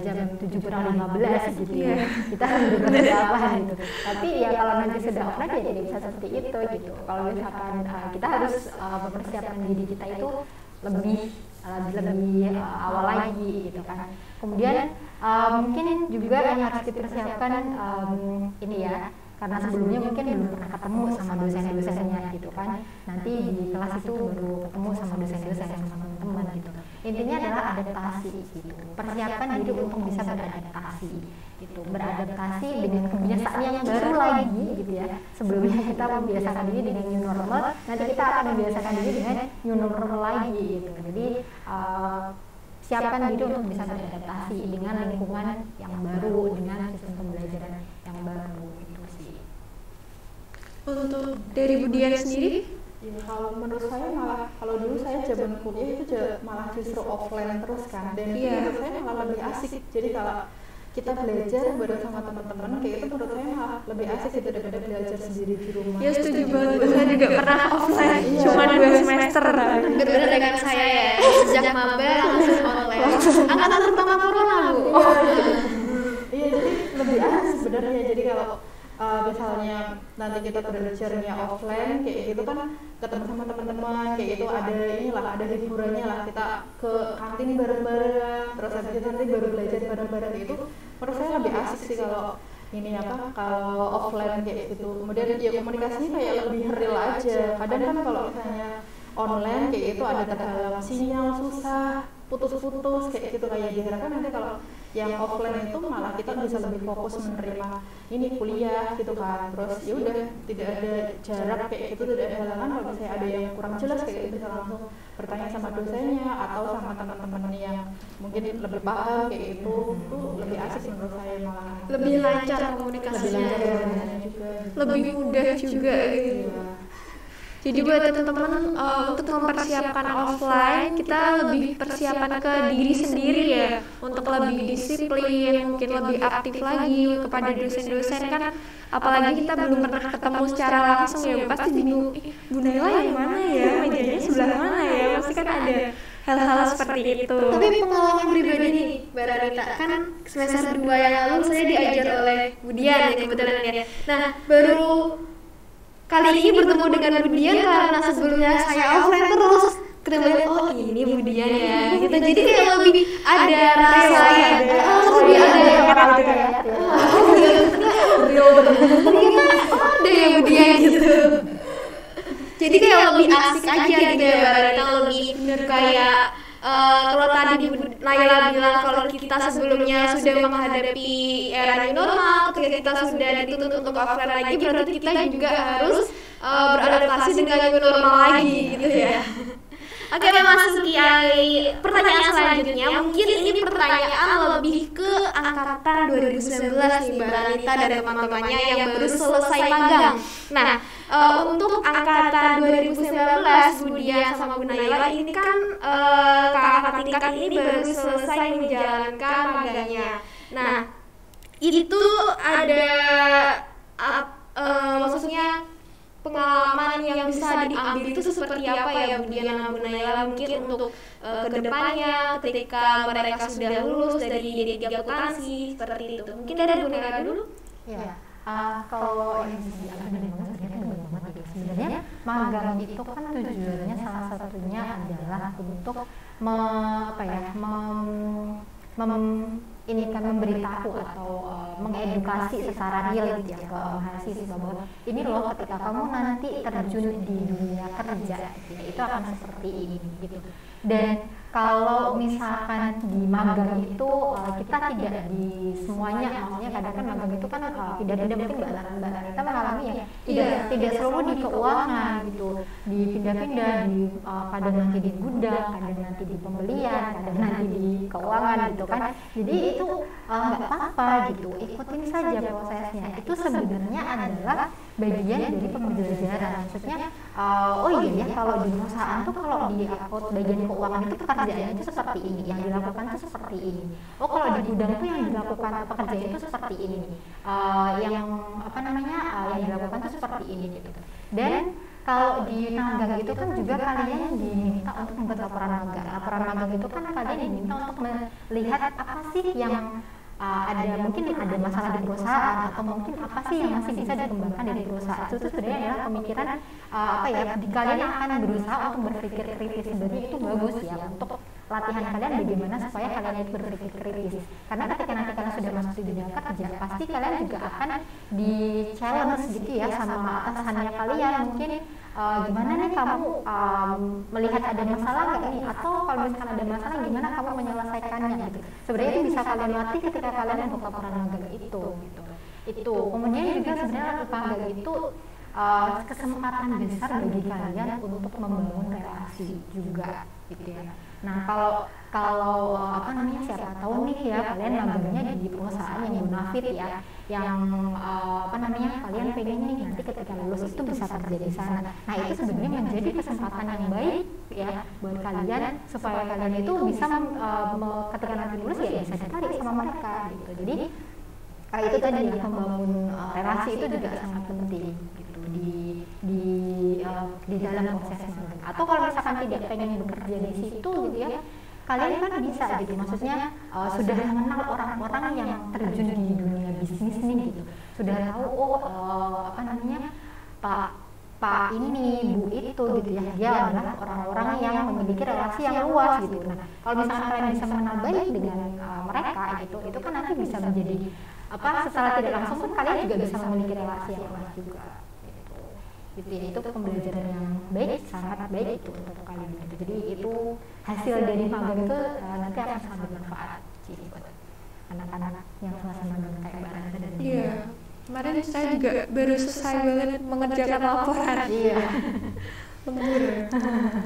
jam 7:15 gitu ya. Kita harus berpersiapan gitu. Tapi ya kalau nanti sudah offline ya tidak bisa seperti itu gitu. Kalau misalkan kita harus mempersiapkan diri kita itu lebih awal lagi gitu kan. Kemudian mungkin juga yang harus dipersiapkan ini ya, karena sebelumnya mungkin belum pernah ketemu sama dosen-dosennya gitu kan, nanti di kelas itu baru ketemu sama dosen-dosen sama teman-teman gitu. Intinya adalah adaptasi gitu, persiapkan diri untuk bisa beradaptasi gitu, beradaptasi dengan kebiasaan yang baru lagi gitu ya. Sebelumnya kita membiasakan diri dengan new normal, nanti kita akan membiasakan diri dengan new normal lagi gitu. Jadi siapkan diri untuk bisa beradaptasi dengan lingkungan yang baru, dengan sistem pembelajaran yang baru gitu sih. Untuk dari Bu Dian sendiri? Ya, kalau menurut saya malah kalau dulu saya zaman kuliah itu malah justru offline terus kan, dan menurut saya malah lebih asik. Jadi kalau kita belajar bareng sama teman-teman kayak itu menurut saya malah lebih asik gitu daripada belajar sendiri di rumah. Ya setuju banget, saya juga pernah offline cuma 2 semester. Berbeda dengan saya ya, sejak maba langsung online. Angkatan pertama corona Bu. Iya, jadi lebih asik sebenarnya. Jadi kalau misalnya nanti kita belajarnya offline kayak gitu kan, ketemu sama teman-teman kayak gitu, ada hiburannya lah, kita ke kantin bareng-bareng, terus habis itu nanti baru belajar bareng-bareng itu. Menurut saya lebih asik sih kalau kalau offline kayak gitu. Kemudian ya komunikasinya kayak lebih real aja. Kadang kan kalau misalnya online kayak itu ada terhalang sinyal, susah putus-putus kayak gitu, kayak diharapkan nanti kalau yang offline itu malah kita bisa lebih fokus menerima ini kuliah gitu kan. Terus ya udah tidak ada jarak kayak gitu, tidak ada halangan. Kalau misalnya ada yang kurang jelas kayak gitu bisa langsung bertanya sama dosennya atau sama teman-teman yang mungkin lebih paham kayak gitu. Itu lebih asik menurut saya, malah Lebih lancar lebih komunikasinya. lancar juga. Lebih mudah juga gitu. Iya. Jadi buat teman-teman untuk mempersiapkan offline, kita lebih persiapan ke diri sendiri ya, untuk lebih disiplin, mungkin lebih aktif lagi kepada dosen-dosen kan. Apalagi kita belum pernah ketemu secara langsung ya, pasti bingung, Bu Naila yang mana ya, mejanya sebelah mana ya, pasti kan ada hal-hal seperti itu. Tapi pengalaman pribadi nih, Mbak Rarita, kan semester 2 yang lalu saya diajar oleh Bu Dian ya kebetulan ya. Nah, baru kali ini bertemu dengan Bu Dian karena sebelumnya saya offline terus ketemu, oh ini Bu Dian ya gitu. Jadi kayak lebih ada rasa ya, lebih ada ada ya Bu Dian gitu. Jadi kayak lebih asik aja gitu ya Mbak Rita, lebih kayak kalau tadi Bu Naila bilang kalau kita sebelumnya sudah menghadapi era new normal, ketika kita sudah dituntut untuk offline lagi, berarti kita juga harus beradaptasi dengan new normal lagi gitu ya. Oke, memasuki pertanyaan selanjutnya. Mungkin ini pertanyaan lebih ke angkatan 2019 nih Mbak Rarita dan teman-temannya yang baru selesai magang. Nah, untuk angkatan 2019, Bu Dian sama Bu Naila ini kan kakak tingkat ini baru selesai menjalankan magangnya. Nah, itu ada maksudnya pengalaman yang bisa diambil itu seperti apa ya Bu Dian dan Bu Naila, mungkin untuk kedepannya ketika mereka sudah lulus dari D3 akuntansi seperti itu. Mungkin dari Bu Naila dulu. Ya, kalau yang sebenarnya magang itu kan tujuannya salah satunya adalah untuk ini kan memberitahu atau mengedukasi secara real ya ke mahasiswa bahwa ini loh ketika kamu nanti terjun di dunia kerja itu akan seperti ini gitu. Dan kalau misalkan di magang itu kita tidak di semuanya, maksudnya kadang kan magang itu kan tidak mungkin Mbak Rarita mengalami ya, tidak selalu di keuangan gitu, dipindah-pindah di kadang nanti di gudang, kadang nanti di pembelian, kadang nanti di keuangan gitu kan. Jadi itu nggak apa-apa gitu, ikutin saja prosesnya. Itu sebenarnya adalah bagian dari pembelajaran. Maksudnya oh iya ya, kalau di perusahaan tuh kalau di bagian keuangan itu pekerjaannya itu seperti ini, yang dilakukan itu seperti ini. Oh kalau di gudang itu yang dilakukan pekerjaan itu seperti ini, yang dilakukan itu seperti ini gitu. Dan kalau di magang itu kan juga kalian diminta untuk membuat laporan magang. Laporan magang itu kan kalian diminta untuk melihat apa sih yang mungkin ada masalah di perusahaan, atau mungkin apa sih yang masih bisa dikembangkan dari perusahaan. Itu sebenarnya adalah pemikiran kalian akan berusaha untuk berpikir kritis. Sebenarnya itu bagus ya untuk latihan kalian bagaimana supaya kalian itu berpikir kritis. Karena ketika nanti kalian sudah masuk di dunia kerja, pasti kalian juga akan di challenge gitu ya sama atasannya kalian. Mungkin gimana nih kamu melihat ada masalah nggak ini, atau kalau misalkan ada masalah gimana kamu menyelesaikannya gitu. Sebenarnya itu bisa kalian latih ketika kalian untuk laporan magang itu gitu. Itu kemudian juga sebenarnya magang itu kesempatan besar bagi kalian untuk membangun relasi juga gitu ya. Nah kalau siapa tahu nih ya kalian magangnya di perusahaan yang bonafit ya, yang kalian pengen nih nanti ketika lulus itu bisa kerja di sana. Nah itu sebenarnya menjadi kesempatan yang baik ya buat kalian supaya kalian itu bisa ketika nanti lulus ya bisa ditarik sama mereka gitu. Jadi itu tadi ya, membangun relasi itu juga sangat penting gitu di dalam proses magang. Atau kalau misalkan tidak pengen bekerja di situ gitu ya, kalian kan bisa gitu, maksudnya sudah mengenal orang-orang yang terjun di dunia bisnis nih gitu, sudah tahu Pak ini, Bu itu gitu ya, dia adalah orang-orang yang memiliki relasi yang luas gitu. Nah kalau misalkan kalian bisa mengenal baik dengan mereka gitu, itu kan nanti bisa menjadi secara tidak langsung kan kalian juga bisa memiliki relasi yang luas juga gitu. gitu ya. Itu pembelajaran yang baik, sangat baik itu untuk kalian gitu. Jadi itu hasil dari magang itu nanti akan sangat bermanfaat sih buat anak-anak yang selesai magang kayak Mbak Rana dan Iya. Kemarin saya juga baru selesai banget mengerjakan laporan. Iya. Lembur.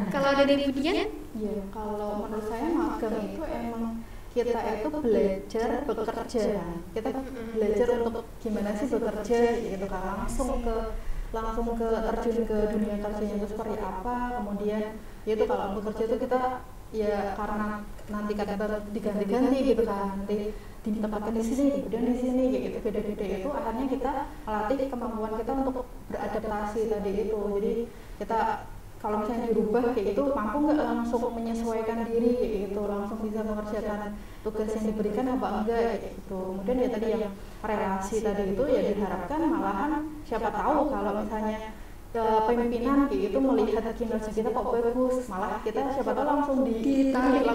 Kalau dari Ibu Dian? Iya, kalau menurut saya magang itu emang kita itu belajar bekerja. Kita belajar untuk gimana sih bekerja gitu kan, langsung ke terjun ke dunia kerjanya itu seperti apa. Kemudian itu kalau bekerja itu kita ya karena nanti kan diganti-ganti gitu kan, nanti ditempatkan di sini, kemudian di sini kayak gitu, beda-beda itu akhirnya kita melatih kemampuan kita untuk beradaptasi tadi itu. Jadi kita kalau misalnya dirubah kayak gitu mampu nggak langsung menyesuaikan diri kayak gitu, langsung bisa mengerjakan tugas yang diberikan apa enggak kayak gitu. Kemudian ya tadi yang relasi tadi itu ya diharapkan malahan siapa tahu kalau misalnya pimpinan kayak gitu melihat kinerja kita kok bagus, malah kita siapa tahu langsung ditarik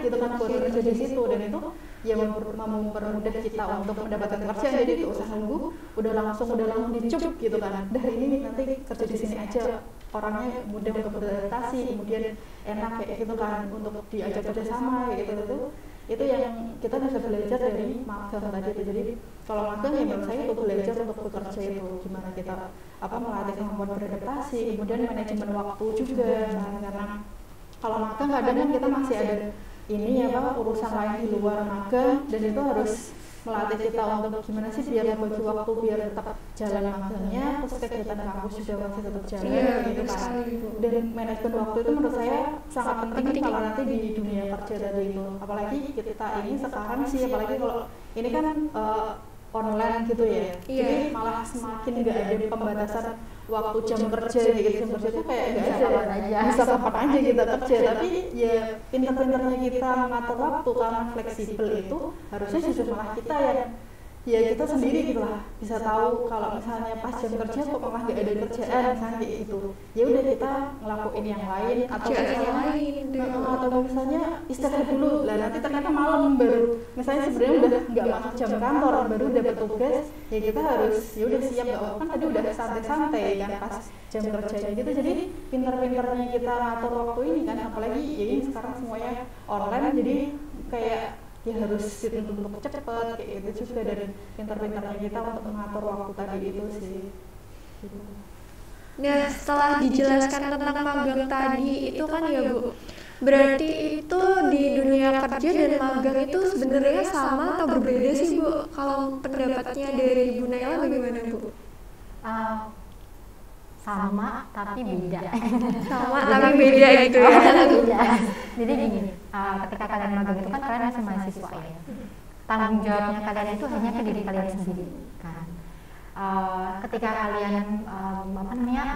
gitu kan buat kerja di situ, dan itu ya mempermudah kita untuk mendapatkan pekerjaan. Jadi itu usah nunggu, udah langsung dicup gitu kan, dari ini nanti kerja di sini aja, orangnya mudah untuk beradaptasi, kemudian enak kayak gitu kan untuk diajak kerjasama kayak gitu. Itu yang kita bisa belajar dari magang tadi itu. Jadi kalau magang ya menurut saya itu belajar untuk bekerja itu gimana kita melatih kemampuan beradaptasi, kemudian manajemen waktu juga karena kalau magang kadang kan kita masih ada ini urusan lain di luar magang, dan itu harus melatih kita untuk gimana sih biar bagi waktu biar tetap jalan magangnya, terus kegiatan kampus juga masih tetap jalan gitu kan. Dan manajemen waktu itu menurut saya sangat penting kalau nanti di dunia kerja tadi itu, apalagi kita ini sekarang sih, apalagi kalau ini kan online gitu ya, jadi malah semakin nggak ada pembatasan waktu jam kerja gitu. Jam kerja itu kayak nggak ada, bisa kapan aja kita kerja, tapi ya pinter-pinternya kita mengatur waktu karena fleksibel itu harusnya justru malah kita ya kita sendiri gitu lah bisa tahu kalau misalnya pas jam kerja kok malah nggak ada kerjaan misalnya kayak gitu, ya udah kita ngelakuin yang lain atau misalnya istirahat dulu lah, nanti ternyata malam baru misalnya sebenarnya udah nggak masuk jam kantor baru dapat tugas, ya kita harus ya udah siap, kan tadi udah santai-santai kan pas jam kerjanya gitu. Jadi pinter-pinternya kita ngatur waktu ini kan, apalagi ya ini sekarang semuanya online, jadi kayak ya harus dituntut cepet kayak gitu juga, dan pintar-pintarnya kita untuk mengatur waktu tadi itu sih gitu. Nah, setelah dijelaskan tentang magang tadi itu kan ya Bu, berarti itu di dunia kerja dan magang itu sebenarnya sama atau berbeda sih Bu? Kalau pendapatnya dari Bu Naila bagaimana Bu? Sama tapi beda. Sama tapi beda gitu ya. Beda. Jadi gini, ketika kalian magang itu kan kalian masih mahasiswa ya. Tanggung jawabnya kalian itu hanya ke diri kalian sendiri kan. Ketika kalian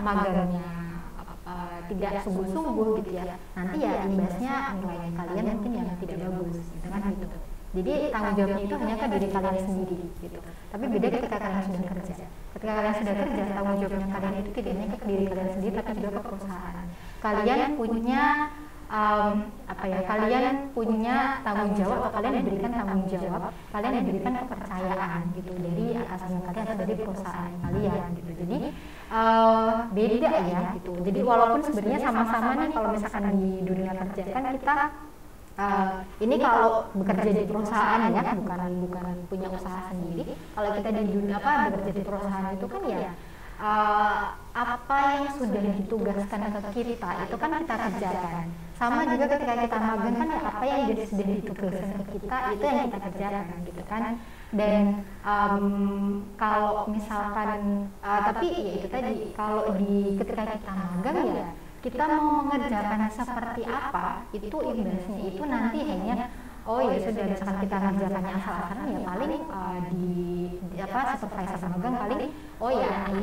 magangnya tidak sungguh-sungguh gitu ya, nanti ya imbasnya nilai kalian mungkin yang tidak bagus gitu kan gitu. Jadi tanggung jawabnya itu hanya ke diri kalian sendiri gitu. Tapi beda ketika kalian sudah kerja. Ketika kalian sudah kerja, tanggung jawabnya kalian itu tidak hanya ke diri kalian sendiri, tapi juga ke perusahaan. Kalian punya kalian punya tanggung jawab, atau kalian diberikan tanggung jawab, kalian diberikan kepercayaan gitu dari atasan kalian atau dari perusahaan kalian gitu. Jadi beda ya gitu. Jadi walaupun sebenarnya sama-sama nih, kalau misalkan di dunia kerja kan kita ini kalau bekerja di perusahaan ya, bukan punya usaha sendiri. Kalau kita di dunia bekerja di perusahaan itu kan ya apa yang sudah ditugaskan ke kita itu kan kita kerjakan. Sama juga ketika kita magang kan ya apa yang sudah ditugaskan ke kita itu yang kita kerjakan gitu kan. Dan kalau misalkan tapi ya itu tadi, kalau ketika kita magang ya kita mau mengerjakan seperti apa, itu imbasnya itu nanti hanya sudah misalkan kita mengerjakannya asal-asalan ya paling supervisor magang paling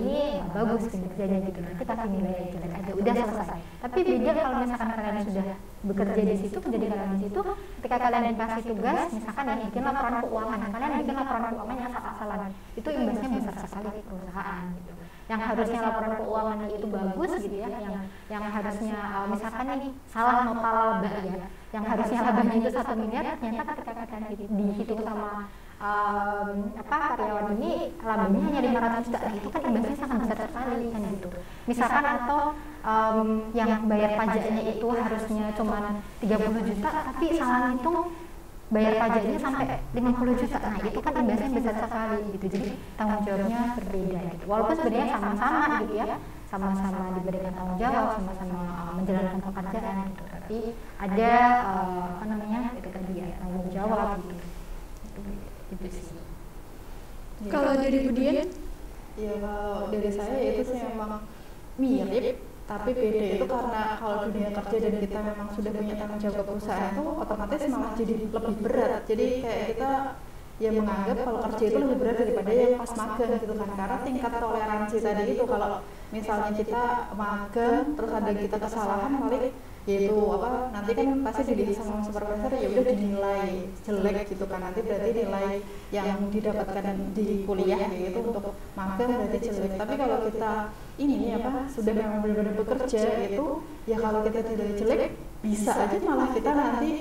ini bagus kinerjanya gitu, nanti kasih nilai jelek aja udah selesai. Tapi beda kalau misalkan kalian sudah bekerja di situ, menjadi kalian di situ, ketika kalian dikasih tugas misalkan yang bikin laporan keuangan, kalian bikin laporan keuangan yang asal-asalan, itu imbasnya besar sekali ke perusahaan gitu. Yang harusnya laporan keuangan itu bagus gitu ya, yang harusnya misalkan ini salah nota laba ya, yang harusnya labanya itu 1 miliar, ternyata ketika kalian dihitung sama karyawan ini labanya hanya 500 juta, nah itu kan imbasnya sangat besar sekali kan gitu. Misalkan atau yang bayar pajaknya itu harusnya cuma 30 juta tapi salah hitung bayar pajaknya sampai 50 juta, nah itu kan imbasnya besar sekali gitu. Jadi tanggung jawabnya berbeda gitu, walaupun sebenarnya sama-sama gitu ya, sama-sama diberikan tanggung jawab, sama-sama menjalankan pekerjaan gitu, tapi ada itu tadi ya, tanggung jawab gitu. Itu sih. Kalau dari Budian? Ya kalau dari saya itu sih memang mirip, tapi beda itu karena kalau dunia kerja dan kita memang sudah punya tanggung jawab perusahaan itu otomatis malah jadi lebih berat. Jadi kayak kita ya menganggap kalau kerja itu lebih berat daripada yang pas magang gitu kan, karena tingkat toleransi tadi itu kalau misalnya kita magang terus ada kita kesalahan balik yaitu nanti kan pasti dilihat sama supervisor, ya udah dinilai jelek gitu kan, nanti berarti nilai yang didapatkan di kuliah itu untuk magang berarti jelek. Tapi kalau kita ini sudah memang benar-benar bekerja itu ya kalau kita tidak jelek bisa aja malah kita nanti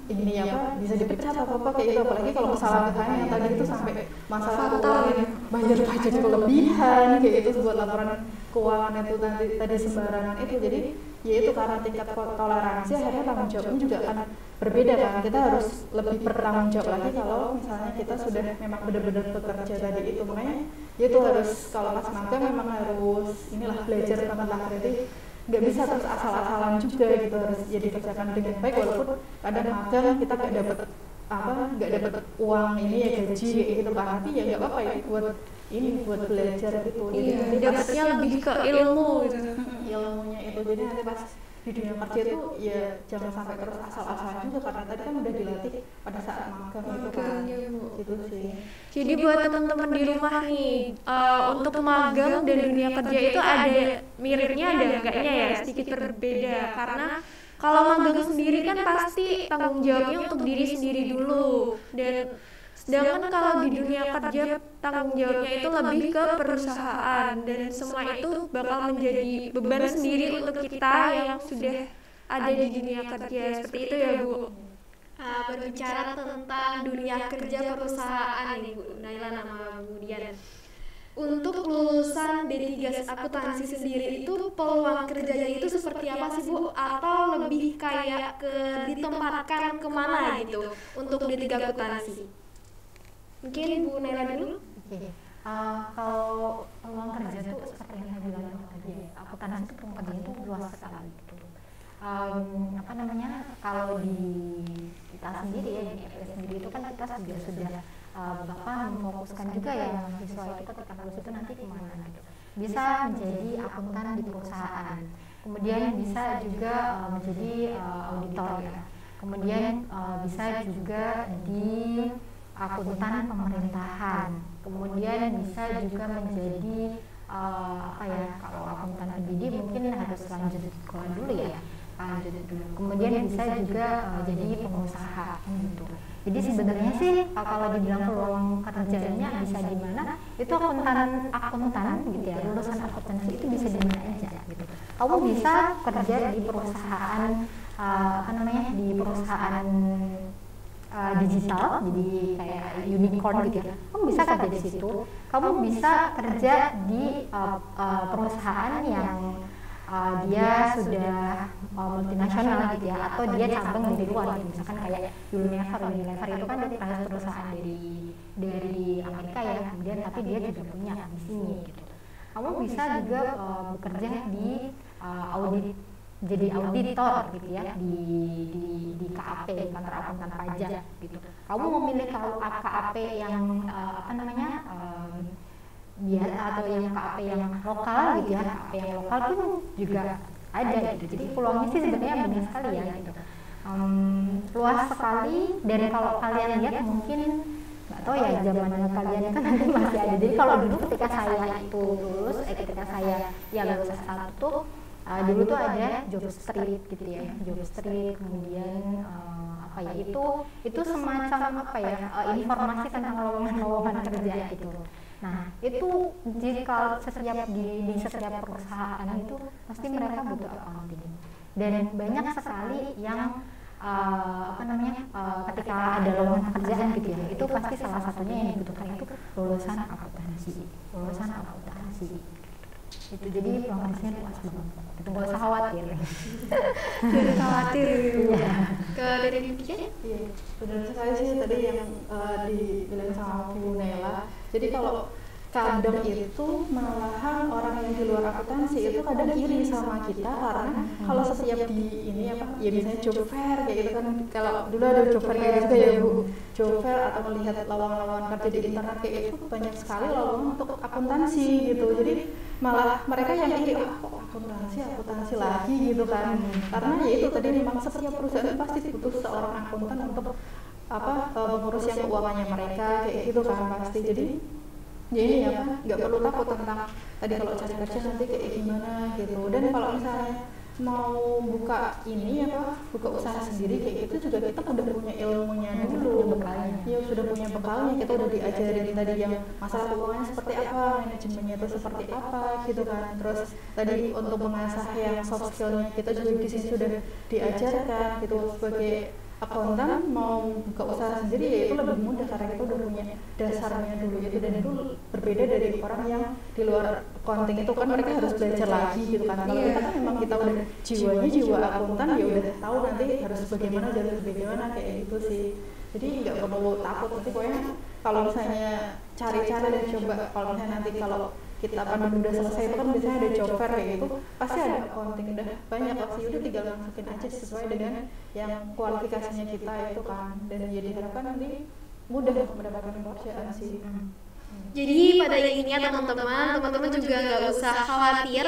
ini bisa dipecat atau apa kayak gitu, apalagi kalau kesalahan yang tadi itu sampai masalah keuangan, bayar pajak kelebihan kayak gitu, buat laporan keuangan itu tadi sembarangan itu. Jadi ya itu karena tingkat toleransi akhirnya tanggung jawabnya juga akan berbeda kan, kita harus lebih bertanggung jawab lagi kalau misalnya kita sudah memang benar-benar bekerja tadi itu. Makanya ya itu harus kalau pas magang memang harus belajar banget lah, berarti nggak bisa terus asal-asalan juga gitu, harus jadi kerjakan dengan baik, walaupun kadang magang kita nggak dapat uang ini ya gaji gitu kan, tapi ya nggak apa-apa ya buat belajar gitu. Iya, dapatnya lebih ke ilmu gitu. Ilmunya itu, jadi nanti pas di dunia kerja itu ya jangan sampai terus asal-asalan juga, karena tadi kan udah dilatih pada saat magang itu kan, gitu sih. Jadi buat teman-teman di rumah nih, untuk magang dan dunia kerja itu ada miripnya ada enggaknya ya, sedikit berbeda. Karena kalau magang sendiri kan pasti tanggung jawabnya untuk diri sendiri dulu, dan sedangkan kalau di dunia kerja tanggung jawabnya itu lebih ke perusahaan, dan semua itu bakal menjadi beban sendiri untuk kita yang sudah ada di dunia kerja. Seperti itu ya Bu. Berbicara tentang dunia kerja perusahaan ini Bu Naila nama Bu Dian, untuk lulusan D3 akuntansi sendiri itu peluang kerjanya itu seperti apa sih Bu? Atau lebih kayak ditempatkan kemana gitu untuk D3 akuntansi? Mungkin Bu Naila dulu. Oke. Kalau peluang kerja itu seperti yang saya bilang tadi, akuntansi itu peluang kerja itu luas sekali gitu. Kalau di kita sendiri ya, di FS sendiri itu kan kita sudah bahkan memfokuskan juga ya mahasiswa itu ketika lulus itu nanti kemana gitu. Bisa menjadi akuntan di perusahaan, kemudian bisa juga menjadi auditor ya, kemudian bisa juga di akuntan pemerintahan, kemudian bisa juga menjadi kalau akuntan PBD mungkin harus lanjut sekolah dulu ya, kemudian bisa juga jadi pengusaha gitu. Jadi sebenarnya sih kalau dibilang peluang kerjanya bisa di mana, itu akuntan gitu ya, lulusan akuntansi itu bisa di mana aja gitu. Kamu bisa kerja di perusahaan di perusahaan digital, jadi kayak unicorn gitu ya. Kamu bisa kerja di situ. Kamu bisa kerja di perusahaan yang dia sudah multinasional gitu ya, atau dia cabang dari luar gitu. Misalkan kayak Unilever itu kan dia perusahaan dari Amerika ya, kemudian tapi dia juga punya di sini gitu. Kamu bisa juga bekerja di audit, jadi auditor gitu ya, di KAP, kantor akuntan pajak gitu. Kamu memilih kalau KAP yang biasa atau yang KAP yang lokal gitu ya, KAP yang lokal pun juga ada gitu. Jadi peluangnya sih sebenarnya banyak sekali ya gitu. Luas sekali, dan kalau kalian lihat mungkin nggak tahu ya zamannya kalian kan nanti masih ada. Jadi kalau dulu ketika saya itu lulus, ketika saya lulus S1 dulu tuh ada job street gitu ya, job street, kemudian itu semacam informasi tentang lowongan kerja gitu. Nah itu jika di setiap perusahaan itu pasti mereka butuh accounting, dan banyak sekali yang ketika ada lowongan pekerjaan gitu ya, itu pasti salah satunya yang dibutuhkan itu lulusan akuntansi. Itu jadi peluangnya luas banget. Itu nggak usah khawatir. Iya. Ke dari Vicky? Iya, benar sekali sih tadi yang dibilang sama Bu Nela. Jadi kalau kadang itu malahan orang yang di luar akuntansi itu kadang iri sama kita karena kalau setiap di ini apa ya misalnya job fair kayak gitu kan, kalau dulu ada job fair kayak gitu ya Bu, job fair atau melihat lowongan-lowongan kerja di internet kayak itu banyak sekali lowongan untuk akuntansi gitu. Jadi malah mereka yang iri, kok akuntansi lagi gitu kan, karena ya itu tadi memang setiap perusahaan pasti butuh seorang akuntan untuk mengurus yang keuangannya mereka kayak gitu kan pasti. Jadi nggak perlu takut tentang tadi kalau cari kerja nanti kayak gimana gitu. Dan kalau misalnya mau buka buka usaha sendiri kayak gitu juga kita udah punya ilmunya dulu, ya sudah punya bekalnya, kita udah diajarin tadi yang masalah keuangan seperti apa, manajemennya itu seperti apa gitu kan. Terus tadi untuk mengasah yang soft skillnya kita juga di sini sudah diajarkan gitu. Sebagai akuntan mau buka usaha sendiri ya itu lebih mudah karena kita udah punya dasarnya dulu gitu, dan itu berbeda dari orang yang di luar accounting itu kan mereka harus belajar lagi gitu kan. Kalau kita kan memang kita udah jiwa akuntan ya udah tahu nanti harus bagaimana kayak gitu sih. Jadi nggak perlu takut nanti pokoknya kalau misalnya cari-cari dan coba, kalau misalnya nanti kalau kita udah selesai itu kan biasanya ada job fair kayak gitu, pasti ada accounting udah banyak opsi, udah tinggal masukin aja sesuai dengan yang kualifikasinya kita itu kan, dan jadi diharapkan nanti mudah mendapatkan pekerjaan sih. Jadi pada intinya teman-teman juga nggak usah khawatir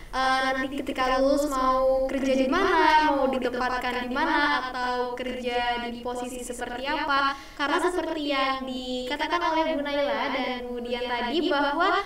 nanti ketika lulus mau kerja di mana, mau ditempatkan di mana, atau kerja di posisi seperti apa. Karena seperti yang dikatakan oleh Bu Naila dan Bu Dian tadi bahwa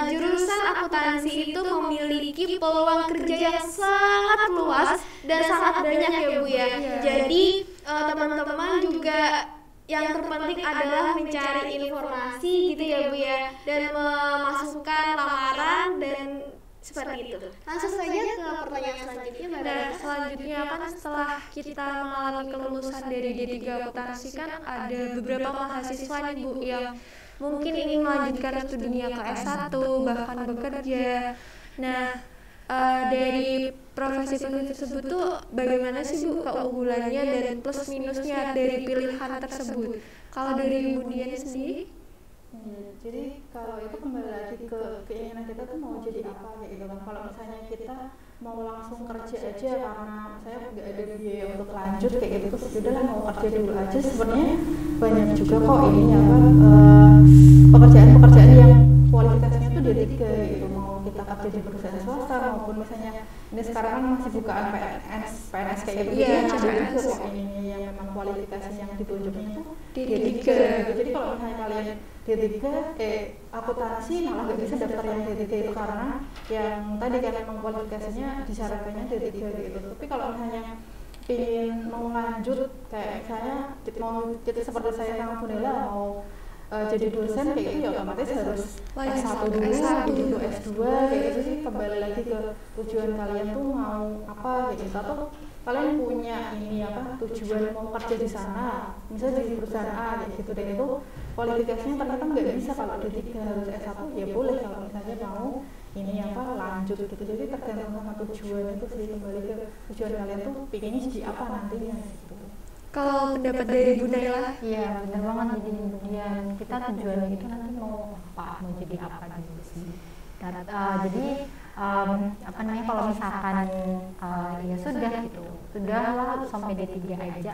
jurusan akuntansi itu memiliki peluang kerja yang sangat luas dan sangat banyak ya Bu ya. Jadi teman-teman juga yang terpenting adalah mencari informasi gitu ya Bu ya, dan memasukkan lamaran dan seperti itu. Langsung saja ke pertanyaan selanjutnya. Nah, selanjutnya kan setelah kita mengalami kelulusan dari D3 akuntansi kan ada beberapa mahasiswa nih Bu yang mungkin ingin melanjutkan studinya ke S1 bahkan bekerja. Nah, dari profesi tersebut tuh bagaimana sih Bu keunggulannya dan plus minusnya dari pilihan tersebut? Kalau dari Bu Dian sendiri? Jadi kalau itu kembali lagi ke keinginan kita tuh mau jadi apa kayak gitu kan. Kalau misalnya kita mau langsung kerja aja karena saya nggak ada biaya untuk lanjut kayak gitu, terus udahlah mau kerja dulu aja, sebenarnya banyak juga kok ininya pekerjaan yang kualifikasinya tuh D3 gitu. Mau kita kerja di perusahaan swasta maupun misalnya ini sekarang kan masih bukaan PNS kayak gitu. Ada juga kok ini yang memang kualifikasi yang ditunjuknya itu D3. Jadi kalau misalnya kalian D3 akuntansi malah nggak bisa daftar yang D3 itu karena yang tadi kan memang kualifikasinya disyaratkannya D3 gitu. Tapi kalau misalnya ingin mau lanjut kayak misalnya mau kita seperti saya sama Bu Nela mau jadi dosen kayak gitu ya otomatis harus S1 dulu, S2 kayak gitu sih. Kembali lagi ke tujuan kalian tuh mau apa kayak gitu, atau kalian punya tujuan mau kerja di sana, misalnya di perusahaan A kayak gitu, dan itu kualifikasinya ternyata nggak bisa kalau D3 harus S1 ya boleh kalau misalnya mau lanjut gitu. Jadi tergantung sama tujuan itu sih, kembali ke tujuan kalian tuh pengennya jadi apa nantinya gitu. Kalau pendapat dari Bu Naila? Iya benar banget. Jadi kemudian kita tujuannya itu nanti mau jadi apa gitu sih. Jadi kalau misalkan ya sudahlah sampai D3 aja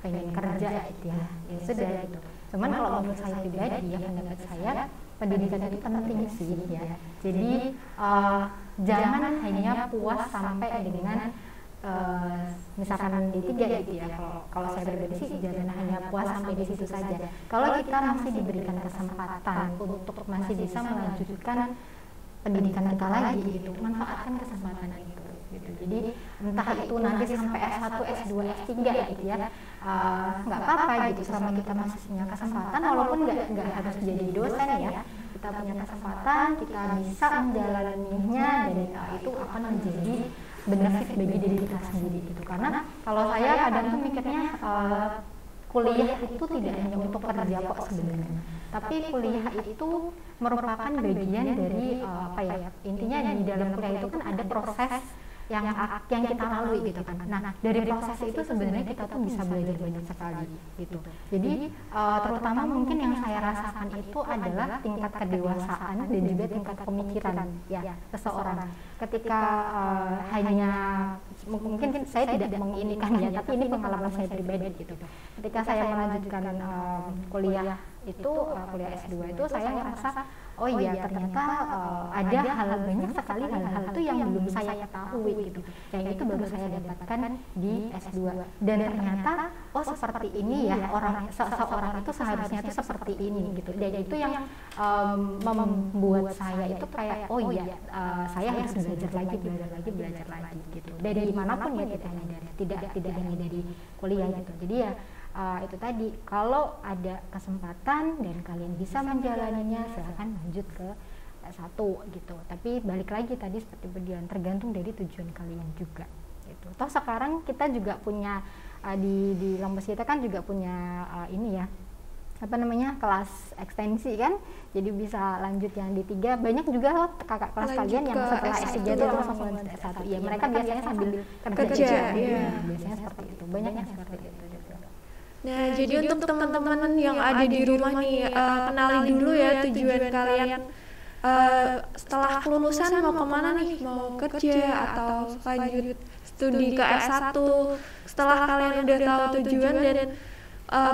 pengen kerja gitu ya sudah gitu. Cuman kalau menurut saya pribadi ya, pendapat saya pendidikan itu penting sih ya. Jadi jangan hanya puas sampai dengan misalkan D3 gitu ya. Kalau saya pribadi sih jangan hanya puas sampai di situ saja. Kalau kita masih diberikan kesempatan untuk masih bisa melanjutkan pendidikan kita lagi gitu, manfaatkan kesempatan itu gitu. Jadi entah itu nanti sampai S1, S2, S3 gitu ya, nggak apa-apa gitu selama kita masih punya kesempatan, walaupun nggak harus jadi dosen ya, kita punya kesempatan, kita bisa menjalaninya, dan itu akan menjadi benefit bagi diri kita sendiri gitu. Karena kalau saya kadang tuh mikirnya kuliah itu tidak hanya untuk kerja kok sebenarnya, tapi kuliah itu merupakan bagian dari apa ya, intinya di dalam kuliah itu kan ada proses yang kita lalui gitu kan. Nah, dari proses itu sebenarnya kita tuh bisa belajar banyak sekali gitu. Jadi terutama mungkin yang saya rasakan itu adalah tingkat kedewasaan dan juga tingkat pemikiran ya seseorang. Ketika hanya mungkin saya tidak menginikan ya, tapi ini pengalaman saya pribadi gitu. Ketika saya melanjutkan kuliah itu kuliah S2 itu saya merasa oh iya ternyata ada banyak sekali hal-hal itu yang belum saya ketahui gitu. Yang itu baru saya dapatkan di S2 dan ternyata oh seperti ini ya seseorang itu seharusnya itu seperti ini gitu. Dan itu yang membuat saya itu kayak oh iya saya harus belajar lagi gitu. Dari manapun ya tidak hanya dari kuliah gitu. Jadi ya itu tadi, kalau ada kesempatan dan kalian bisa menjalaninya silahkan lanjut ke S1 gitu. Tapi balik lagi tadi seperti berjalan tergantung dari tujuan kalian juga gitu. Toh sekarang kita juga punya di kampus kita kan juga punya ini ya apa namanya kelas ekstensi kan, jadi bisa lanjut yang di 3. Banyak juga loh kakak kelas kalian yang setelah S3 itu langsung lanjut S1 ya, mereka biasanya sambil kerja ya. Biasanya seperti itu, banyak yang seperti itu. Nah, jadi untuk teman-teman yang ada di rumah nih, kenali dulu ya tujuan kalian setelah kelulusan mau kemana nih, mau kerja atau lanjut studi ke S1. Setelah kalian udah tahu tujuan dan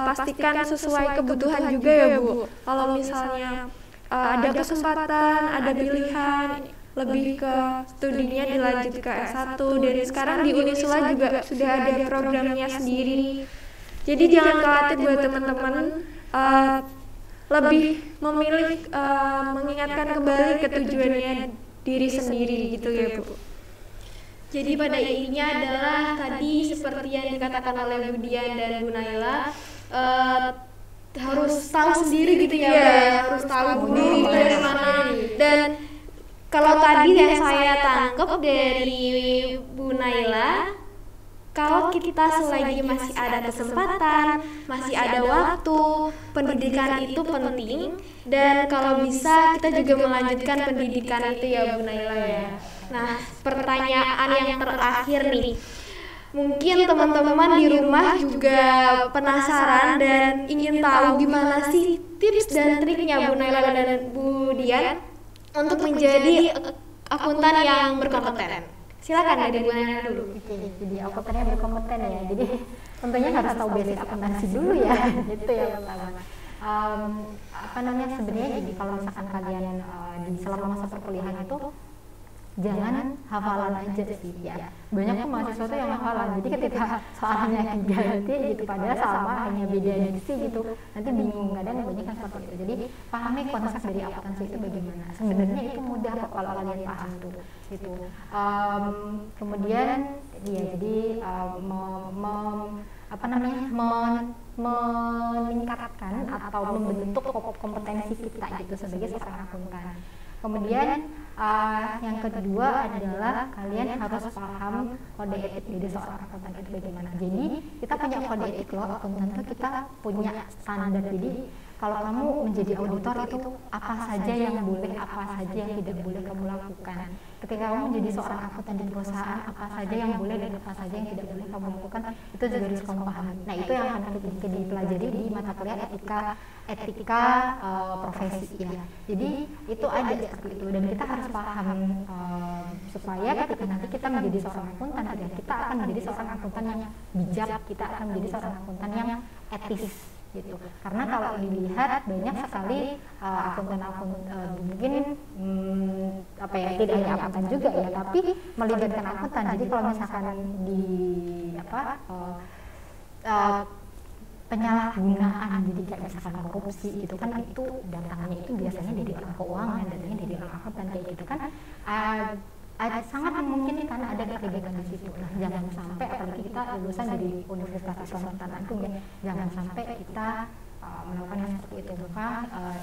pastikan sesuai kebutuhan juga ya Bu. Kalau misalnya ada kesempatan, ada pilihan lebih ke studinya dilanjut ke S1, dan sekarang di Unisula juga sudah ada programnya sendiri. Jadi jangan khawatir buat teman-teman, lebih memilih mengingatkan kembali ke tujuannya diri sendiri gitu ya Bu. Jadi pada intinya adalah tadi seperti yang dikatakan oleh Bu Dian dan Bu Naila, harus tahu sendiri gitu ya, harus tahu diri dari mana. Dan kalau tadi yang saya tangkap dari Bu Naila, kalau kita selagi masih ada kesempatan, masih ada waktu, pendidikan itu penting, dan kalau bisa kita juga melanjutkan pendidikan itu ya Bu Naila ya. Nah, pertanyaan yang terakhir nih, mungkin teman-teman di rumah juga penasaran dan ingin tahu gimana sih tips dan triknya Bu Naila dan Bu Dian untuk menjadi akuntan yang berkompeten. Silakan dari Bu Naila dulu. Oke, jadi akuntannya berkompeten ya. Jadi tentunya harus tahu basic akuntansi dulu ya. Gitu ya pertama. Apa namanya sebenarnya jadi kalau misalkan kalian di selama masa perkuliahan itu jangan hafalan aja sih ya. Banyak tuh mahasiswa tuh yang hafalan. Jadi ketika soalnya diganti gitu padahal sama hanya beda diksi gitu. Nanti bingung, kadang banyak yang seperti itu. Jadi pahami konsep dari akuntansi itu bagaimana. Sebenarnya itu mudah kok kalau kalian paham tuh gitu. Kemudian ya jadi meningkatkan atau membentuk kompetensi kita gitu sebagai seorang akuntan. Kemudian yang kedua adalah kalian harus paham kode etik dari seorang akuntan itu bagaimana. Jadi kita punya kode etik loh, akuntan itu kita punya standar. Jadi kalau kamu menjadi auditor itu apa saja yang boleh, apa saja yang tidak boleh kamu lakukan. Ketika kamu menjadi seorang akuntan di perusahaan, apa saja yang boleh dan apa saja yang tidak boleh kamu lakukan, itu juga harus kamu pahami. Nah itu yang akan kita dipelajari di mata kuliah etika profesi ya. Jadi itu ada seperti itu dan kita harus paham supaya ketika nanti kita menjadi seorang akuntan, kita akan menjadi seorang akuntan yang bijak, kita akan menjadi seorang akuntan yang etis gitu. Karena kalau dilihat banyak sekali akuntan-akuntan mungkin apa ya tidak hanya akuntan juga ya, tapi melibatkan akuntan. Jadi kalau misalkan di penyalahgunaan, jadi kayak misalkan korupsi gitu kan, itu datangnya itu biasanya dari orang keuangan, datangnya dari orang akuntan kayak gitu kan, sangat memungkinkan ada keterlibatan di situ. Nah jangan sampai, apalagi kita lulusan dari Universitas Islam Sultan Agung ya, jangan sampai kita melakukan yang seperti itu. Maka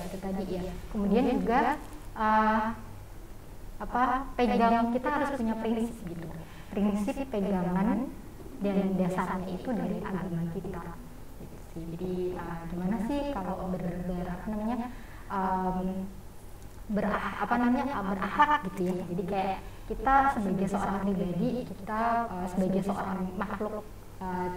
itu tadi ya. Kemudian juga pegang, kita harus punya prinsip gitu. prinsip pegangan dan dasarnya itu dari agama kita gitu sih. Jadi gimana sih kalau berakhlak gitu ya. Jadi kayak kita sebagai seorang pribadi, kita sebagai seorang makhluk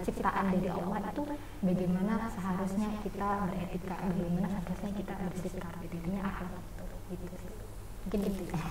ciptaan dari Allah itu bagaimana seharusnya kita beretika, bagaimana seharusnya kita bersikap, intinya akhlak gitu sih. Mungkin gitu ya.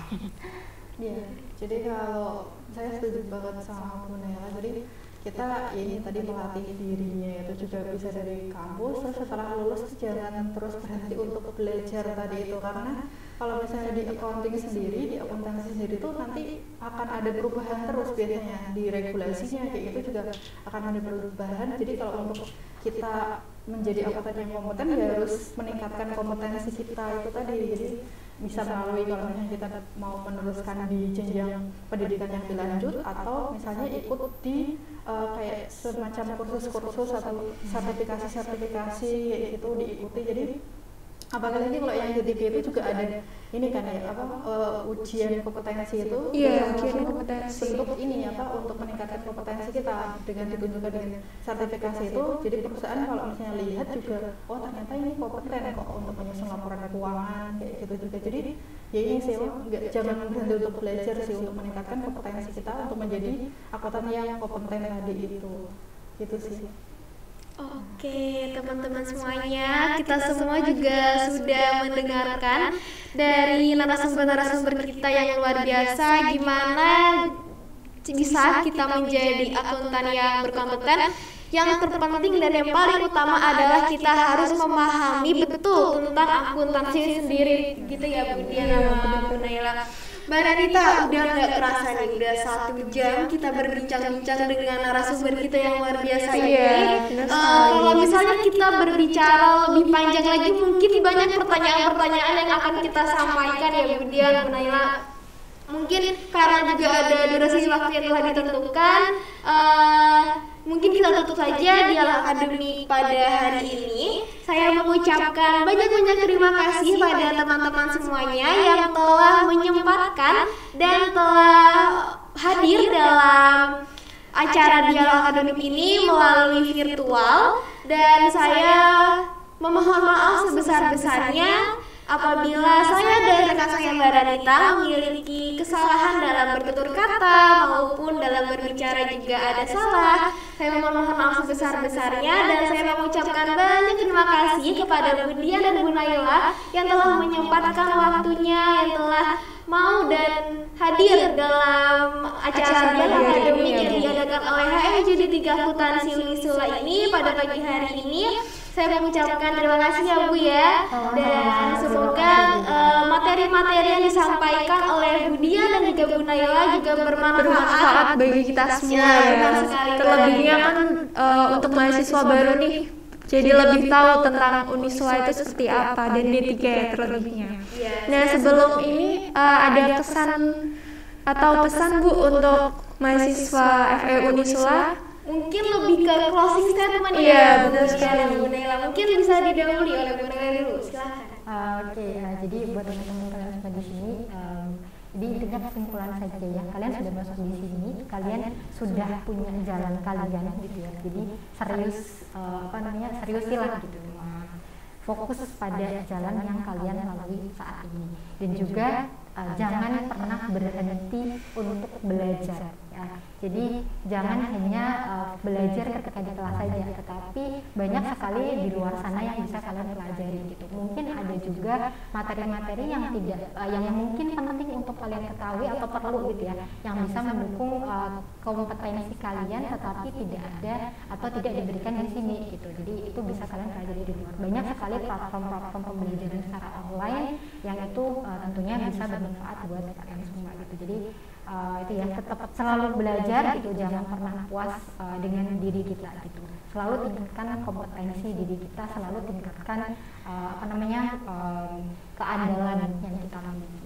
Iya, jadi kalau saya setuju banget sama Bu Naila. Jadi kita ini tadi melatih dirinya itu juga bisa dari kampus, terus setelah lulus jangan terus berhenti untuk belajar tadi itu, karena kalau misalnya di accounting sendiri, di akuntansi sendiri itu nanti akan ada perubahan terus biasanya di regulasinya kayak gitu juga akan ada perubahan. Jadi kalau untuk kita menjadi akuntan yang kompeten ya harus meningkatkan kompetensi kita itu tadi. Jadi bisa melalui kalau misalnya kita mau meneruskan di jenjang pendidikan yang lebih lanjut, atau misalnya ikut di kayak semacam kursus-kursus atau sertifikasi kayak gitu diikuti. Jadi apalagi kalau yang GTP itu juga ada ini kan ya ujian kompetensi itu ujian kompetensi untuk ini untuk meningkatkan kompetensi kita dengan ditunjukkan dengan sertifikasi itu. Jadi perusahaan kalau misalnya lihat juga ternyata ini kompeten kok untuk menyusun laporan keuangan kayak gitu juga. Jadi ya ini sih jangan berhenti untuk belajar sih, untuk meningkatkan kompetensi kita untuk menjadi akuntan yang kompeten tadi itu gitu sih. Oke, teman-teman semuanya, kita semua juga sudah mendengarkan dari narasumber-narasumber kita yang luar biasa, gimana bisa kita menjadi akuntan yang berkompeten. Yang terpenting dan yang paling utama adalah kita harus memahami betul tentang akuntansi sendiri, gitu ya Bu Dian sama Bu Naila. Mbak Ranita, udah nggak kerasa nih, udah 1 jam kita berbincang-bincang dengan narasumber kita yang luar biasa ini. Kalau misalnya kita berbicara lebih panjang lagi, mungkin banyak pertanyaan-pertanyaan yang akan kita sampaikan ya Bu Dian, Bu Naila. Mungkin karena juga ada durasi waktu yang telah ditentukan, mungkin kita tutup saja Dialog Akademik pada hari ini. Saya mengucapkan banyak-banyak terima kasih pada teman-teman semuanya yang telah menyempatkan dan telah hadir dalam acara Dialog Akademik ini melalui virtual. Dan saya memohon maaf sebesar-besarnya apabila saya dan rekan saya Mbak Ranita memiliki kesalahan dalam bertutur kata maupun dalam berbicara juga ada salah. Saya memohon maaf sebesar-besarnya dan saya mengucapkan banyak terima kasih kepada Bu Dian dan Bu Naila yang telah menyempatkan waktunya, yang telah mau dan hadir dalam acara Dialog Akademik yang diadakan oleh HMJD 3 Akuntansi Unisula ini pada pagi hari ini. Saya mengucapkan terima kasih ya Bu ya, dan semoga materi-materi yang disampaikan oleh Bu Dian dan juga Bu Naila juga bermanfaat bagi kita semua ya. Terlebihnya kan untuk mahasiswa baru nih, jadi lebih tahu tentang Unisula itu seperti apa dan D3 terlebihnya. Nah sebelum ini ada kesan atau pesan Bu untuk mahasiswa FE Unisula? Mungkin lebih ke closing statement ya, benar sekali Bu Naila. Mungkin bisa didahului oleh Bu Naila dulu, silahkan. Jadi buat teman-teman kalian semua di sini, jadi intinya kesimpulan saja ya, kalian sudah masuk di sini, kalian sudah punya jalan kalian gitu ya. Jadi serius, seriusilah gitu, fokus pada jalan yang kalian lalui saat ini, dan juga jangan pernah berhenti untuk belajar ya. Jadi jangan hanya belajar ketika di kelas saja, tetapi banyak sekali di luar sana yang bisa kalian pelajari gitu. Mungkin ada juga materi-materi yang mungkin penting untuk kalian ketahui atau perlu gitu ya, yang bisa mendukung kompetensi kalian tetapi tidak ada atau tidak diberikan di sini gitu. Jadi itu bisa kalian pelajari di luar. Banyak sekali platform-platform pembelajaran secara online yang itu tentunya bisa bermanfaat buat kalian semua gitu. Jadi itu ya, tetap selalu belajar gitu, jangan pernah puas dengan diri kita gitu. Selalu tingkatkan kompetensi diri kita, selalu tingkatkan keandalan yang kita miliki.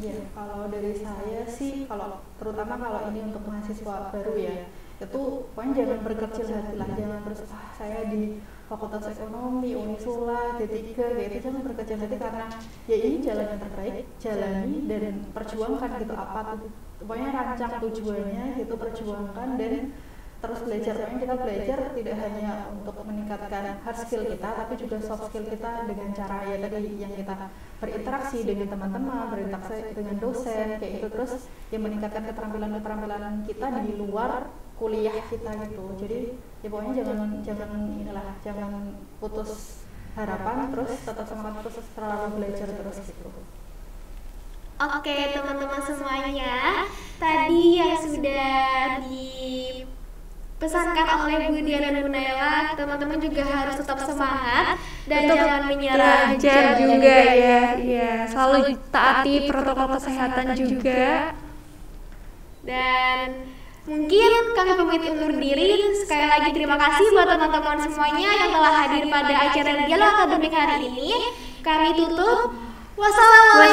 Ya, kalau dari saya sih, kalau terutama kalau ini untuk mahasiswa baru ya, itu pokoknya jangan berkecil hati lah, jangan saya di Fakultas Ekonomi, Unisula, D3 kayak itu, jangan berkecil hati karena ya ini jalan yang terbaik, jalani dan perjuangkan gitu, apa tuh pokoknya rancang tujuannya gitu, perjuangkan dan terus belajar. Pokoknya kita belajar tidak hanya untuk meningkatkan hard skill kita tapi juga soft skill kita dengan cara ya tadi yang kita berinteraksi dengan teman-teman, berinteraksi dengan dosen kayak gitu, terus yang meningkatkan keterampilan kita di luar kuliah kita gitu. Jadi ya pokoknya jangan putus harapan, terus tetap semangat, terus selalu belajar terus gitu. Oke teman-teman semuanya, tadi yang sudah dipesankan oleh Bu Dian dan Bu Naila, teman-teman juga harus tetap semangat dan jangan menyerah. Belajar juga ya, selalu taati protokol kesehatan juga. Dan mungkin kami pamit undur diri. Sekali lagi terima kasih buat teman-teman semuanya yang telah hadir pada acara Dialog Akademik hari ini. Kami tutup. Wassalamualaikum